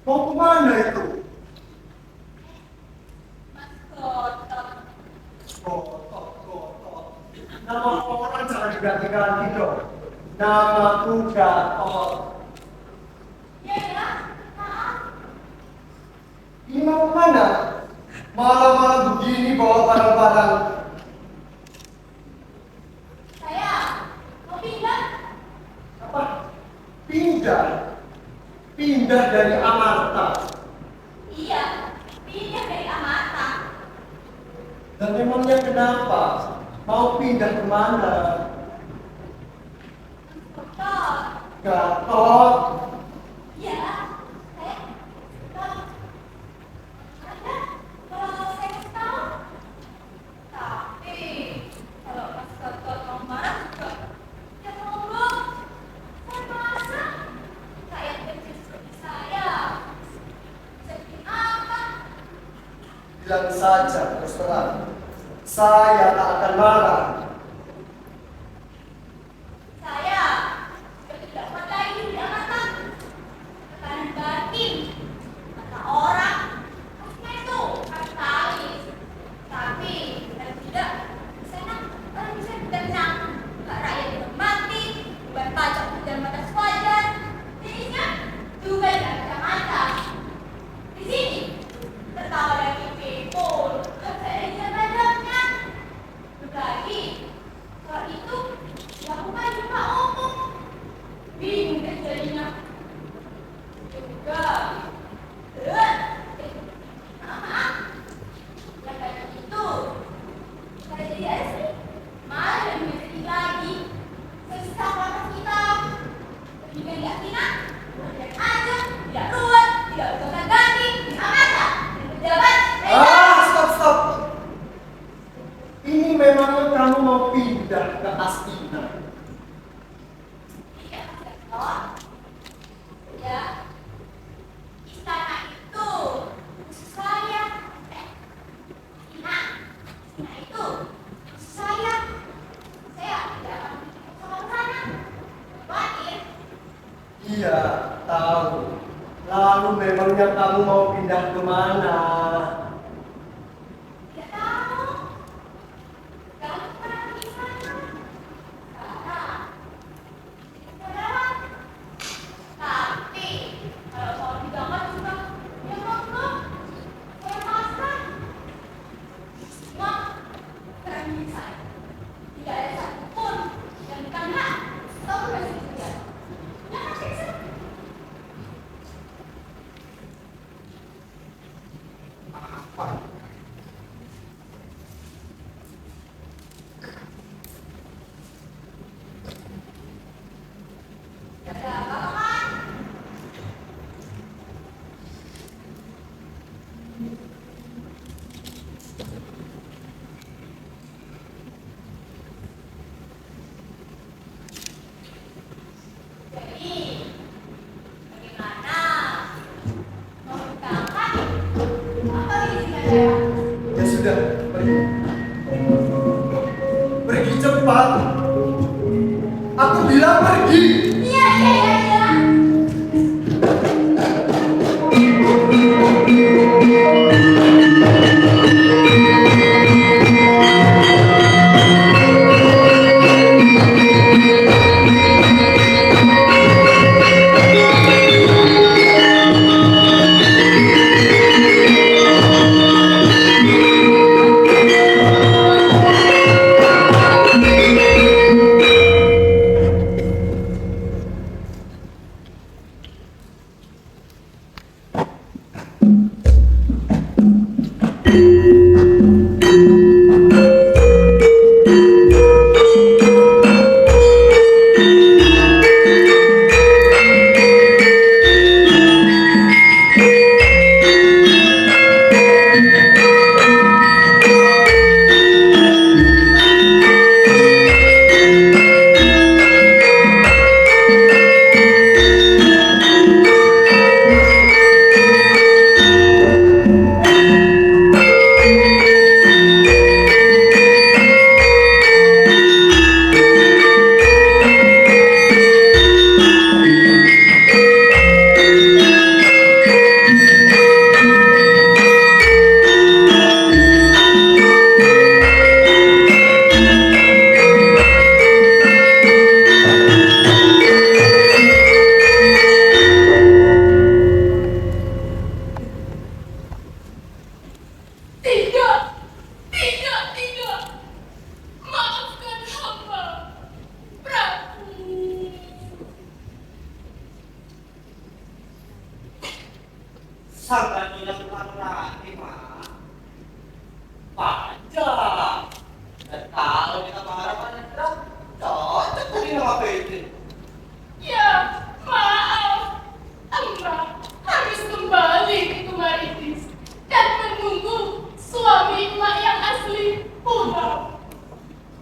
Mau kemana itu? Mas Gotot. Gotot. Nama orang jangan diganti-ganti dong. Namaku Gatot. Ya ya, maaf. Ini mau kemana? Malam-malam begini bawa barang-barang. Saya mau pindah. Apa? Pindah? Pindah dari Amarta. Iya, pindah dari Amarta. Dan memangnya kenapa? Mau pindah kemana? Gotot. Gatot. Iya, saya Gotot. Ada kalau saya kasih tahu. Tapi kalau Mas Gotot mau marah juga, ya ngobrol. Saya masa saya kecil seperti saya. Seperti apa? Bilang saja terus terang. Saya tak akan marah. Saya sudah tidak kuat lagi di amatan. Tekanan batin, kata orang, maksudnya itu kapitalis. Tapi saya tidak senang, orang bisa tenang. Nggak rakyat yang mati, bukan pajak dan mata sewajar. Jadinya juga tidak kacamata. Di sini tertawa dari people, saya tidak padamnya. Lagi, soal itu dilakukan juga umum. Bingung deh jadinya. Juga. Maaf. Yang kayak gitu. Saya jadi asli. Malah lebih sedih lagi. Susah banget kita. Lebih gak Tina. Tidak aja. Tidak ruwet. Tidak usah ganti. Tidak mata. Dan pejabat. Stop. Ini memangnya kamu mau pindah ke Astina? Iya, Mas Gatot. Ya. Istana itu musuh saya. Istana itu musuh saya. Saya tidak akan sama ke sana. Khawatir. Iya, tahu. Lalu memangnya kamu mau pindah kemana? Tidak tahu. Kalau pernah di sana. Sekarang. Sekarang. Tapi kalau soal hidangan juga ya monggo. Saya masak. Semua kami saya. Tidak ada satupun cepat. Aku bilang pergi. Iya. Sampai tidak lagi, Mak. Panjang. Dan kalau kita marah pada cocok tadi nama Pedri. Ya, maaf. Emak harus kembali ke Kumaritis dan menunggu suami emak yang asli pulang.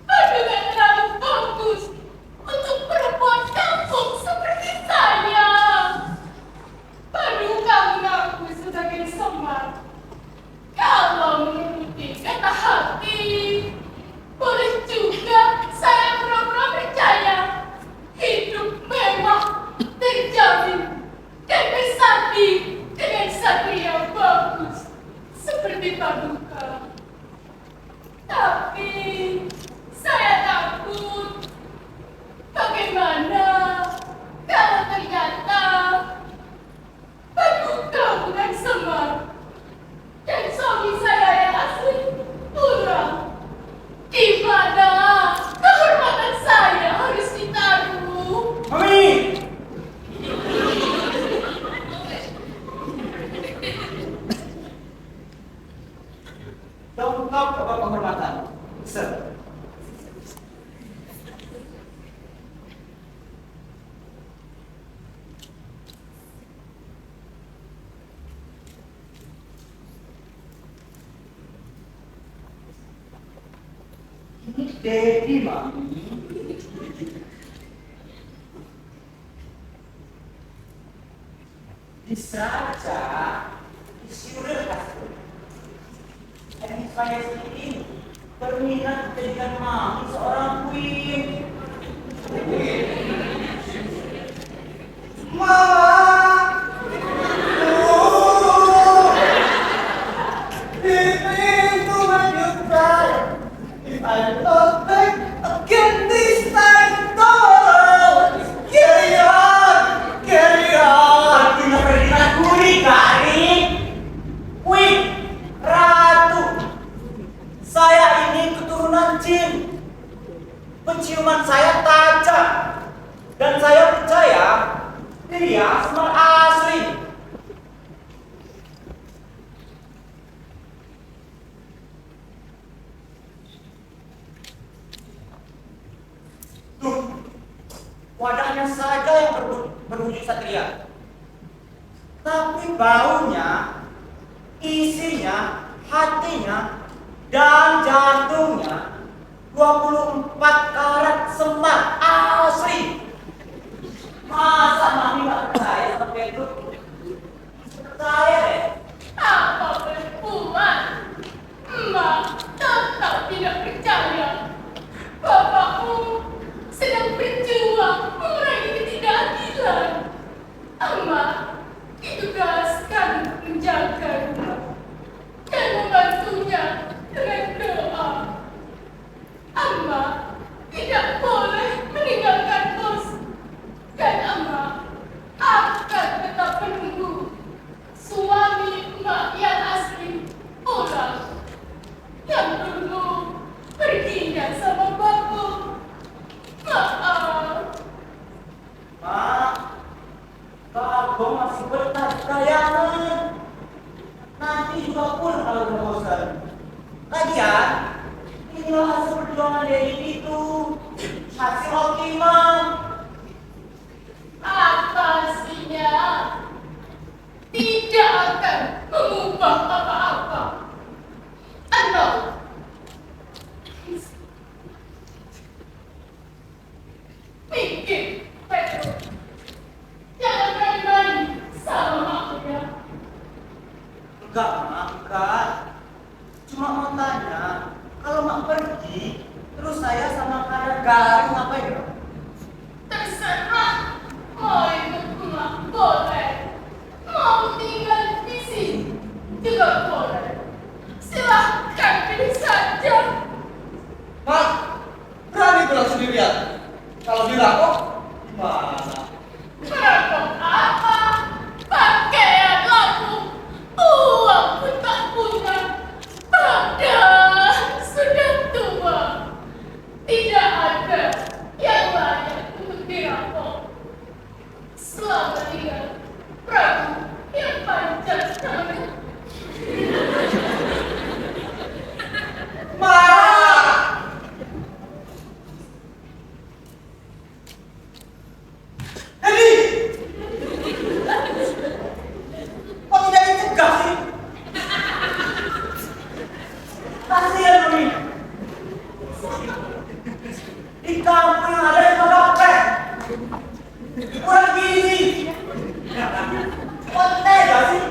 Aduh, gak terlalu bagus untuk perempuan kampung seperti saya. Baru kamu ngaku sebagai Semar. Kalau menuruti kata hati, boleh juga saya pura-pura percaya. Hidup memang terjamin dan bersatu dengan satria bagus seperti Paduka. Tapi saya takut bagaimana kalau ternyata Paduka bukan Semar dan suami saya yang asli pulang. Di mana kehormatan saya harus ditaruh? Mami! Dong kau apa penghormatan? Sir. Ini Dedi, Mami. Disaja isi udah kasih. Dan saya sendiri berminat menjadikan Mami seorang queen. Mama! Di pintu hidup saya. If I look back again this time, no, carry on, carry on. Artinya berikan kuri kari, wih, ratu. Saya ini keturunan jin. Penciuman saya tajam dan saya percaya dia Semar asli. Tuh, wadahnya saja yang berwujud satria. Tapi baunya, isinya, hatinya, dan jantungnya 24 karat Semar asli. Masa Mami gak percaya sama itu? Percaya deh. Apa perempuan? Emak tetap tidak percaya. Bapak Hasil optimum. Apa hasilnya? Tidak akan mengubah apa-apa. Nol. Pikir, Pedro. Jangan main-main sama aku ya. Enggak, Mak, enggak. Cuma mau tanya, kalau Mak pergi, terus saya sama Kara Garing ngapain ya? Terserah. Mau ikut pulang boleh. Mau tinggal di sini juga boleh. Silahkan pilih saja. Mak, berani pulang sendirian? Kalau dirampok, gimana? Merampok apa? Pakaian laku. Uang pun tak punya. Padahal sudah tua. Tidak ada yang layak untuk dirampok. Selamat tinggal, Prabu yang panjang tangan. Mak! Hedi! Kok tidak dicegah sih? Kasihan Mami. Di kampung yang ada cuma kapek. Kurang gizi. Kok tega sih?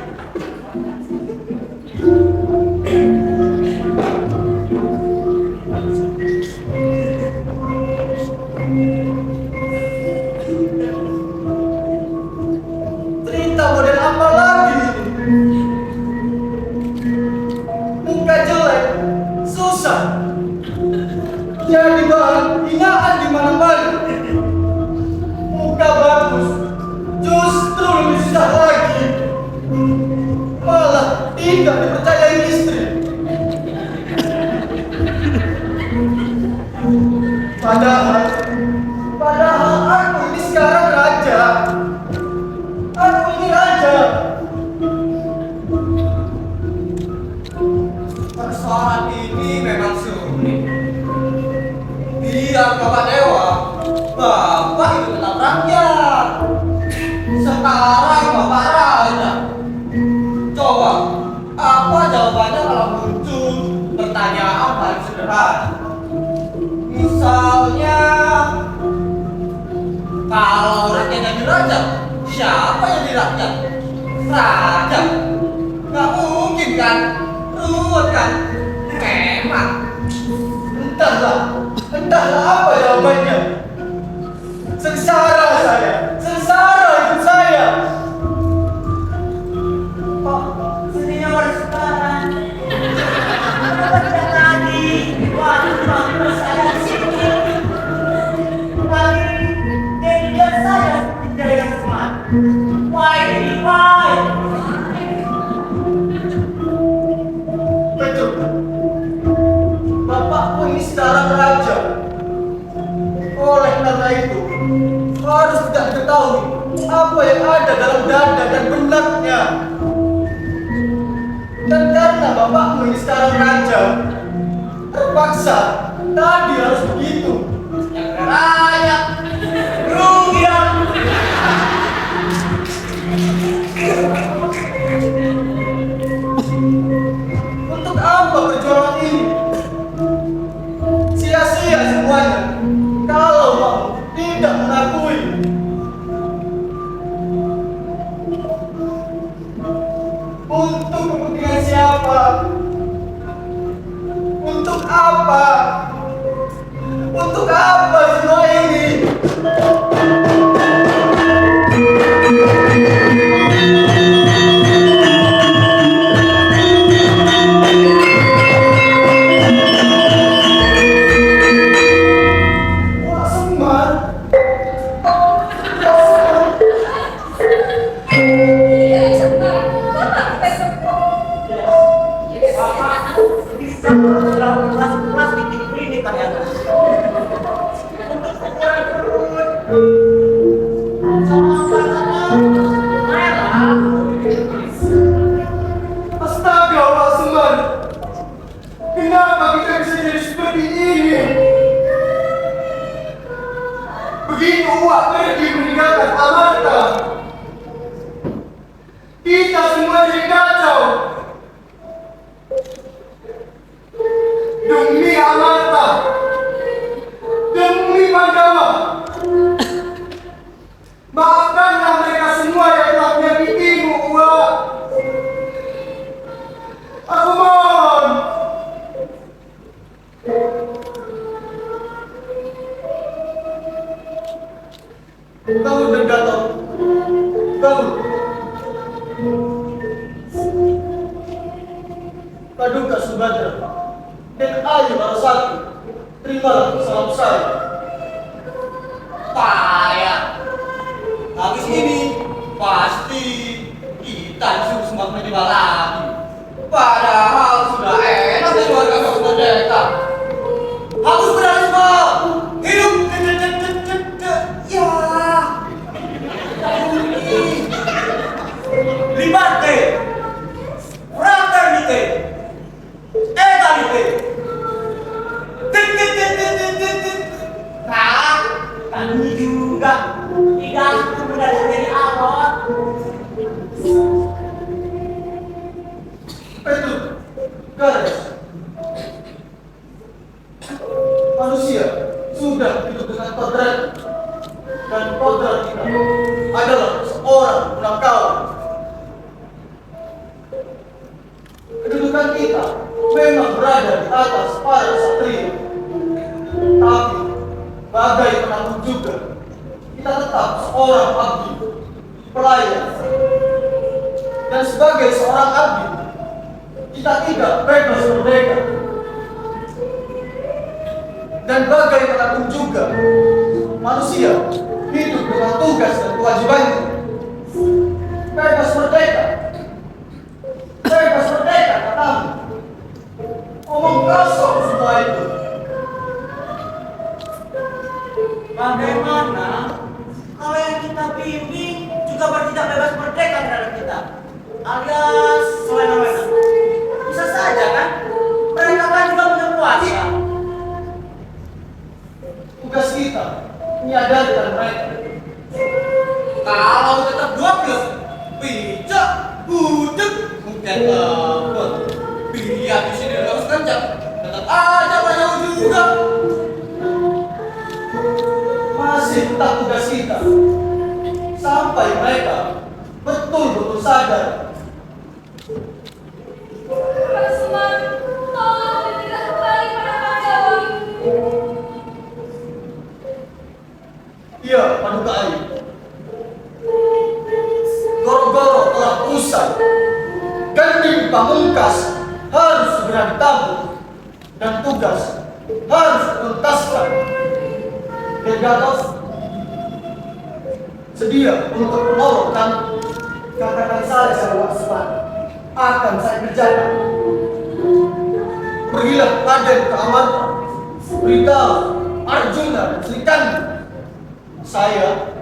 Cerita model apa lagi ini? Muka jelek, susah. Jadi bahan hinaan di mana-mana. Muka bagus, justru lebih susah lagi. Malah tidak dipercayai istri. Padahal aku ini sekarang raja. Aku ini raja. Persoalan ini memang sulit. Biar Bapak Dewa, Bapak itu tetap rakyat. Sekarang Bapak raja. Coba, apa jawabannya kalau muncul pertanyaan paling sederhana? Misalnya, kalau rakyat jadi raja, siapa yang jadi rakyat? Raja. Nggak mungkin kan? Ruwet kan? Memang. Entahlah apa jawabannya. Sengsara hidup saya. Kok sedihnya baru sekarang? Kenapa tidak tadi? Waktu saya di sini. Lagi dia saya tidak yang semangat. Why? Betul. Bapakku ini sekarang raja. Oleh karena itu, harus tidak diketahui apa yang ada dalam dada dan benaknya. Dan karena bapakmu ini sekarang raja, terpaksa tadi harus begitu. Yang raya, rugi. Untuk apa perjuangan ini? Sia-sia semuanya kalau Bang tidak mengakui. Untuk kepentingan siapa? Untuk apa? Untuk apa semua ini? Wah, Semar. Iya, Semar. Bapak Pedro. Bisa dalam kelas titik ini ternyata. Untuk ukuran perut. Sama merah. Astaga, Pak Semar. Kenapa kita bisa jadi seperti ini? begitu Uak pergi meninggalkan Amarta, kita semua jadi kacau. Demi Amarta, demi Pandawa, maafkanlah mereka semua yang telah menyakitimu, Uak. Aku mohon. Bangun dan datang. Bangun. Paduka Subadra dan Ayu Larasati, terimalah salam saya. Payah. Habis ini pasti kita disuruh semua menerima lagi. Padahal sudah enak dari warga kampus Merdeka. Hapus beralisme. Hidup. Ya. Liberté. Fraternité. Egalité. Nah, kami juga tidak benar dari awal. Itu, garis. Manusia sudah hidup dengan kodrat, dan kodrat kita adalah seorang penangkawan. Kedudukan kita memang berada di atas para satria, tapi bagai penanggung juga, kita tetap seorang abdi, pelayan. Dan sebagai seorang abdi, kita tidak bebas merdeka. Dan bagaimanapun juga, manusia hidup dengan tugas dan kewajibannya. Bebas merdeka. Bebas merdeka, katamu. Omong kosong semua itu. Bagaimana kalau yang kita bimbing juga bertindak bebas merdeka terhadap kita, alias selena-lena? Bisa saja kan? Mereka kan juga punya kuasa. Tugas kita menyadarkan mereka. Kalau tetap goblok, bijak, budek, mungkin lembut. Biar di sini harus kencang, tetap aja banyak juga. Masih tetap tugas kita sampai mereka betul-betul sadar. Rasman, tolong berilah kembali pada Pandawa. Iya, Paduka Ayu. Goro-goro telah usai. Genting pamungkas harus segera ditabung dan tugas harus dituntaskan. Dan Gatot sedia untuk menolong kami. Katakan saya Sarwasman akan saya kerjakan. Pergilah Raden ke Amarta, beritahu Arjuna dan Sri Kandi, saya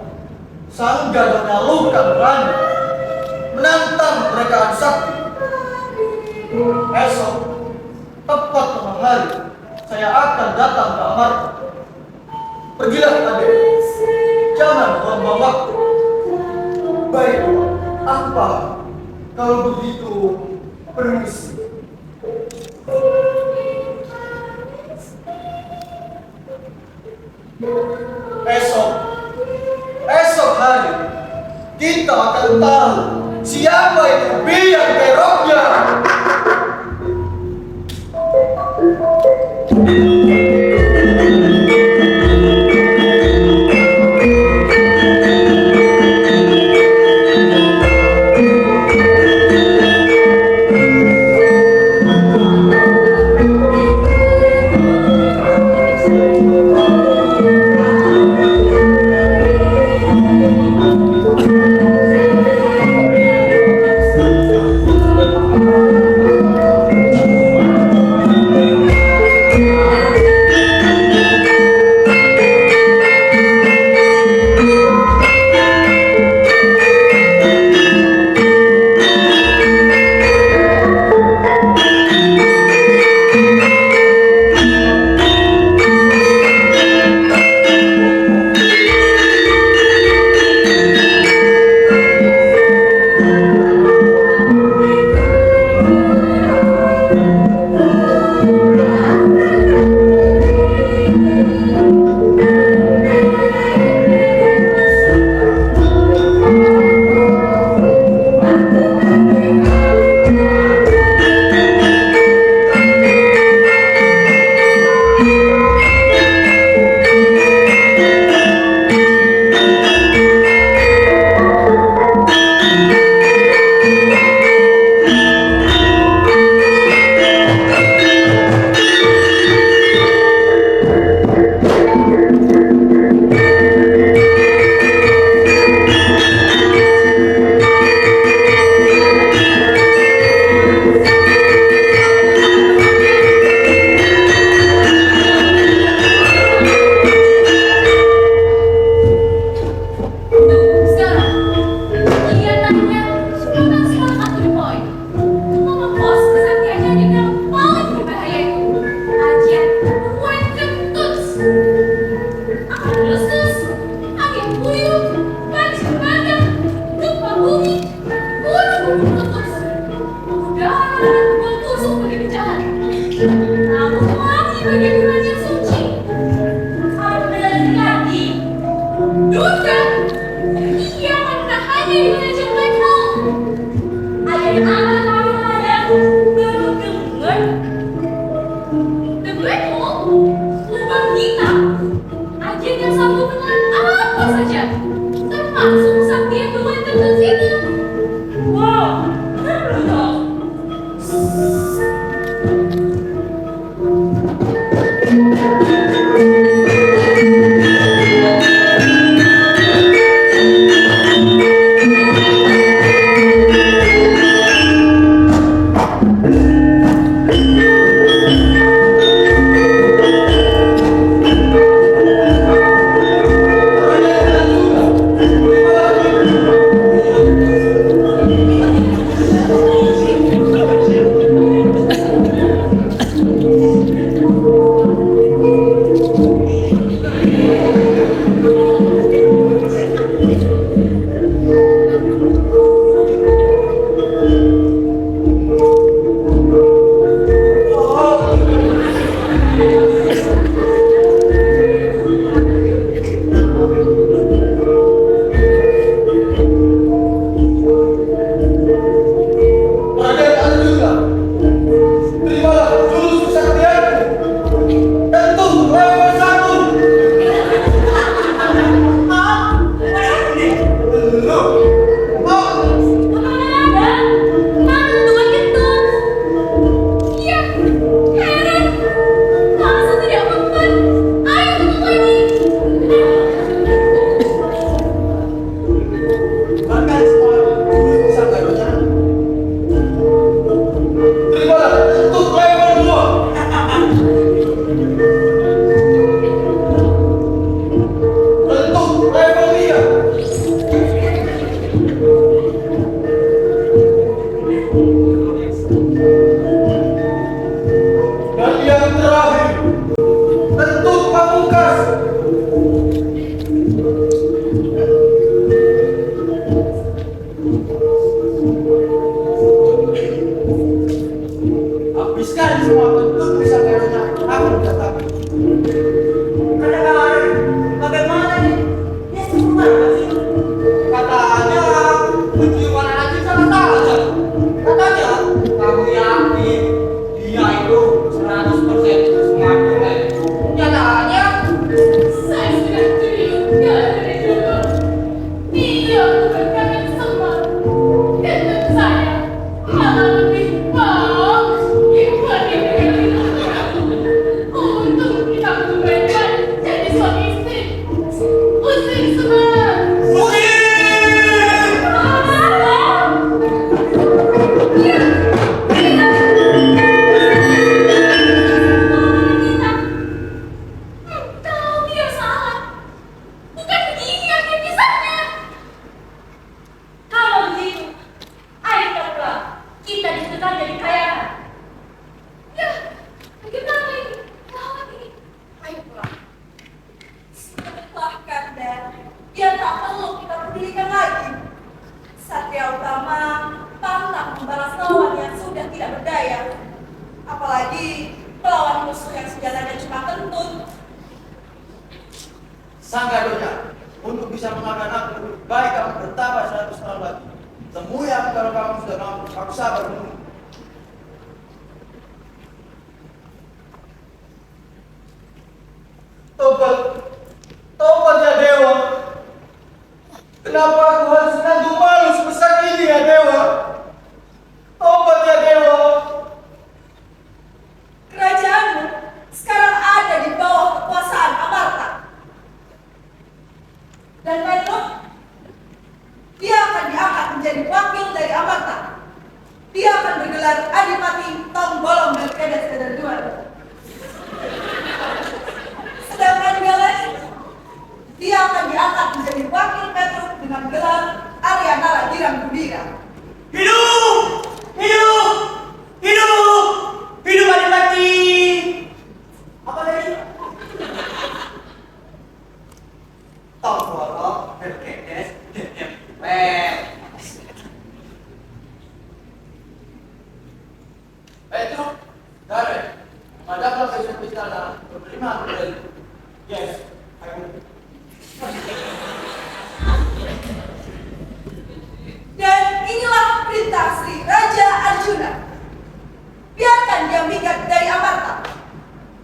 Sangga dan Yaluka berani menantang mereka adu sakti. Esok tepat tengah hari saya akan datang ke Amarta. Pergilah Raden, jangan buang-buang waktu. Baik, aku paham. Kalau begitu, permisi. Esok hari kita akan tahu siapa itu biang keroknya. dengan apa saja, termasuk sakti yang bawa terkens itu. Wow, benar.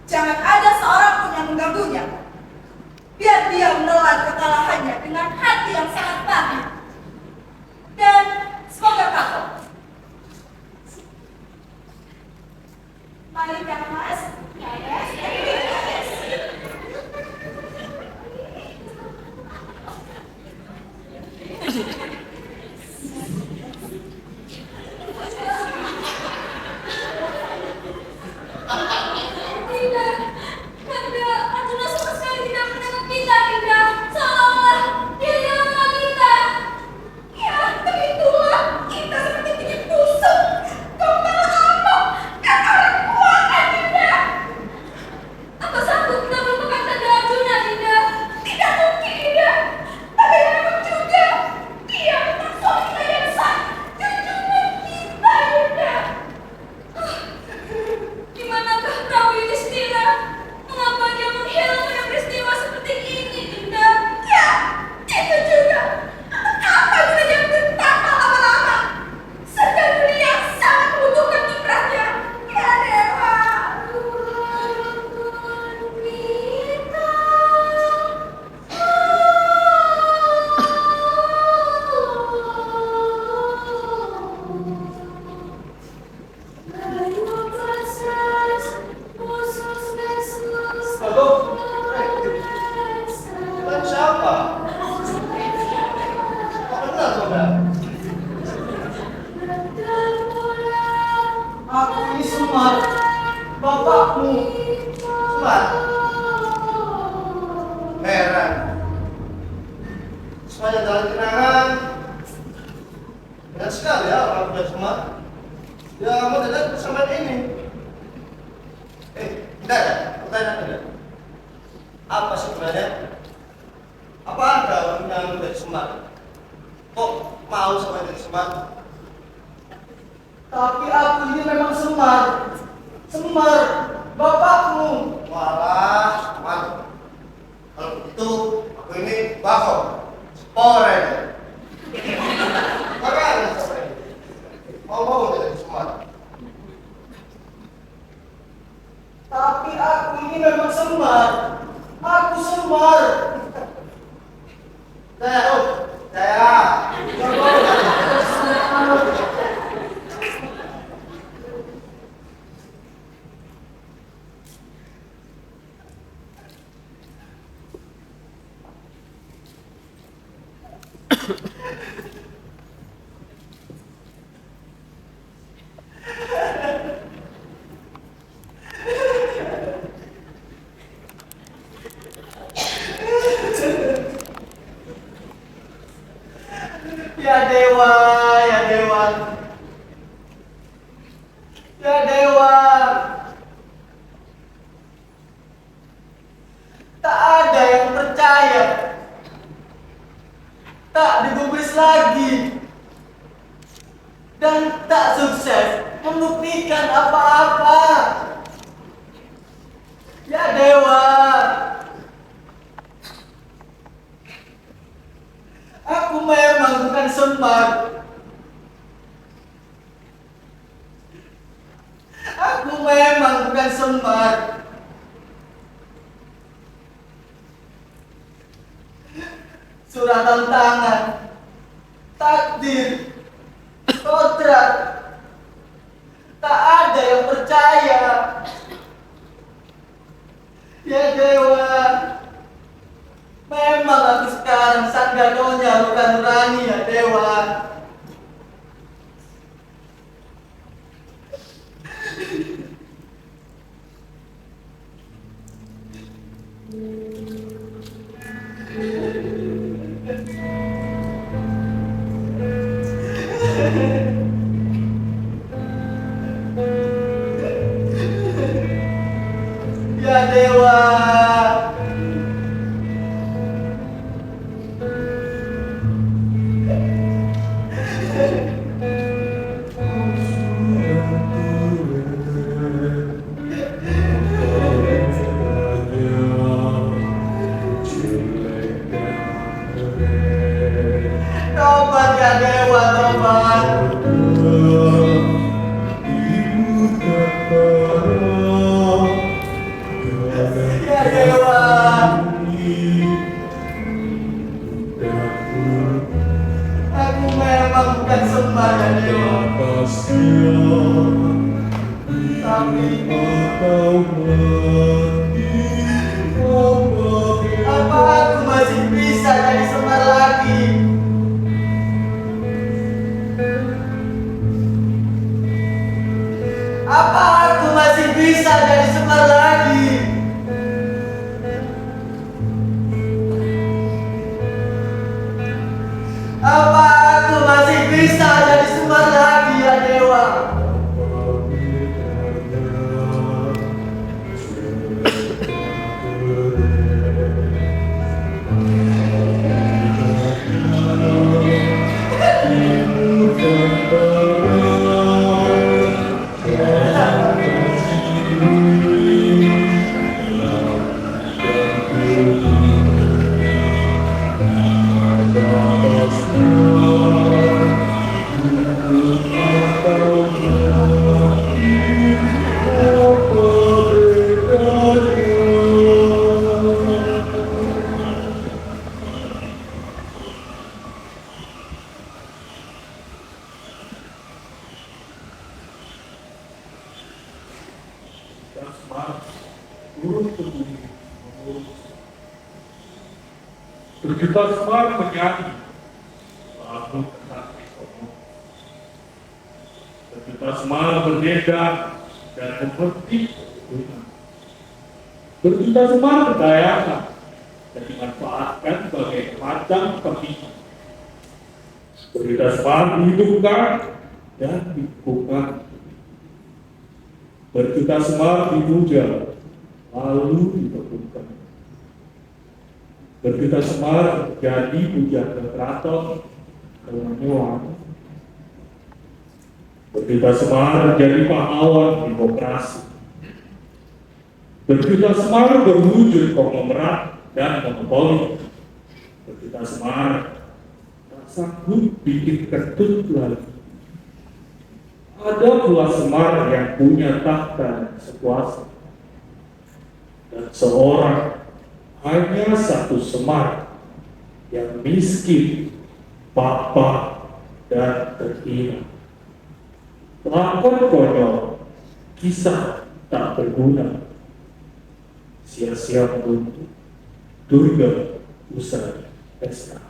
Jangan ada seorang pun yang mengganggunya. Biar dia menelan dengan hati yang sangat baik. Dan semoga kapok. Mari Kang Mas. Yes. Tidak, Kanda, Arjuna sama sekali tidak mendengar kita, Dinda. Seolah-olah dia nyala kita. Ya, begitulah kita seperti titik busuk, kepala amok, dan orang keuangan, Dinda. Apa sanggup kita melupakan Kanda Arjuna, Dinda? Tidak mungkin, Dinda. Bagaimanapun juga, dia bukan suami kita yang sah, junjungan kita, Dinda. Di manakah Prabu Yudhistira? Mengapa dia menghilang pada peristiwa seperti ini, Dinda? Ya, itu juga. Apa gunanya bertapa lama-lama? Sedang dunia sangat membutuhkan kiprahnya. Ya Dewa. Dengan siapa? Kok kenal saudara? Aku ini Semar, bapakmu. Semar. Heran. Sepanjang jalan kenangan. Benar sekali ya orang punya Semar. Ya mau datang persamaan ini. Tidak ya? Pertanyaan tidak. Apa sebenarnya? Apa ada orang yang dari Semar? Kok mau sama dari Semar? Tapi aku ini memang Semar. Semar, bapakmu. Walah, Semar. Kalau begitu, aku ini bakok. Sporen. Bagaimana Sporen? Mau dari Semar? Tapi aku ini memang Semar. Aku Semar. Saya, saya. Ya Dewa, ya Dewa. Ya Dewa. Tak ada yang percaya. Tak digubris lagi. Dan tak sukses membuktikan apa-apa. Ya Dewa. Aku memang bukan Semar. Aku memang bukan Semar. Suratan tangan, takdir, kontrak. Tak ada yang percaya. Ya Dewa. Memang aku sekarang Sangganonya bukan Nurani ya Dewa. Ya Dewa. Tobat ya Dewa, tobat. Kamu memang bukan Semar ya Dewa, tapi apa aku masih bisa jadi Semar lagi? Apa aku masih bisa jadi Semar lagi? Apa aku masih bisa jadi Semar lagi ya Dewa? Berjuta Semar menyanyi lagu tentang ekonomi. Berjuta Semar berbeda dan memetik keuntungan. Berjuta Semar berdayakan dan dimanfaatkan sebagai ladang pemimpin. Berjuta Semar dihidupkan dan dikukuhkan. Berjuta Semar dipuja lalu diperlukan. Berjuta Semar jadi pujaan keraton Kemanyuan. Berjuta Semar jadi pahlawan demokrasi. Berjuta Semar berwujud konglomerat dan monopoli. Berjuta Semar tak sanggup bikin kentut lagi. Ada pula Semar yang punya tahta sekuasa. Dan seorang, hanya satu Semar yang miskin, papa, dan terhina. Lakon konyol, kisah tak berguna, sia-sia menunggu Durga usai pesta.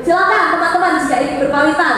Silakan teman-teman jika ingin berpamitan.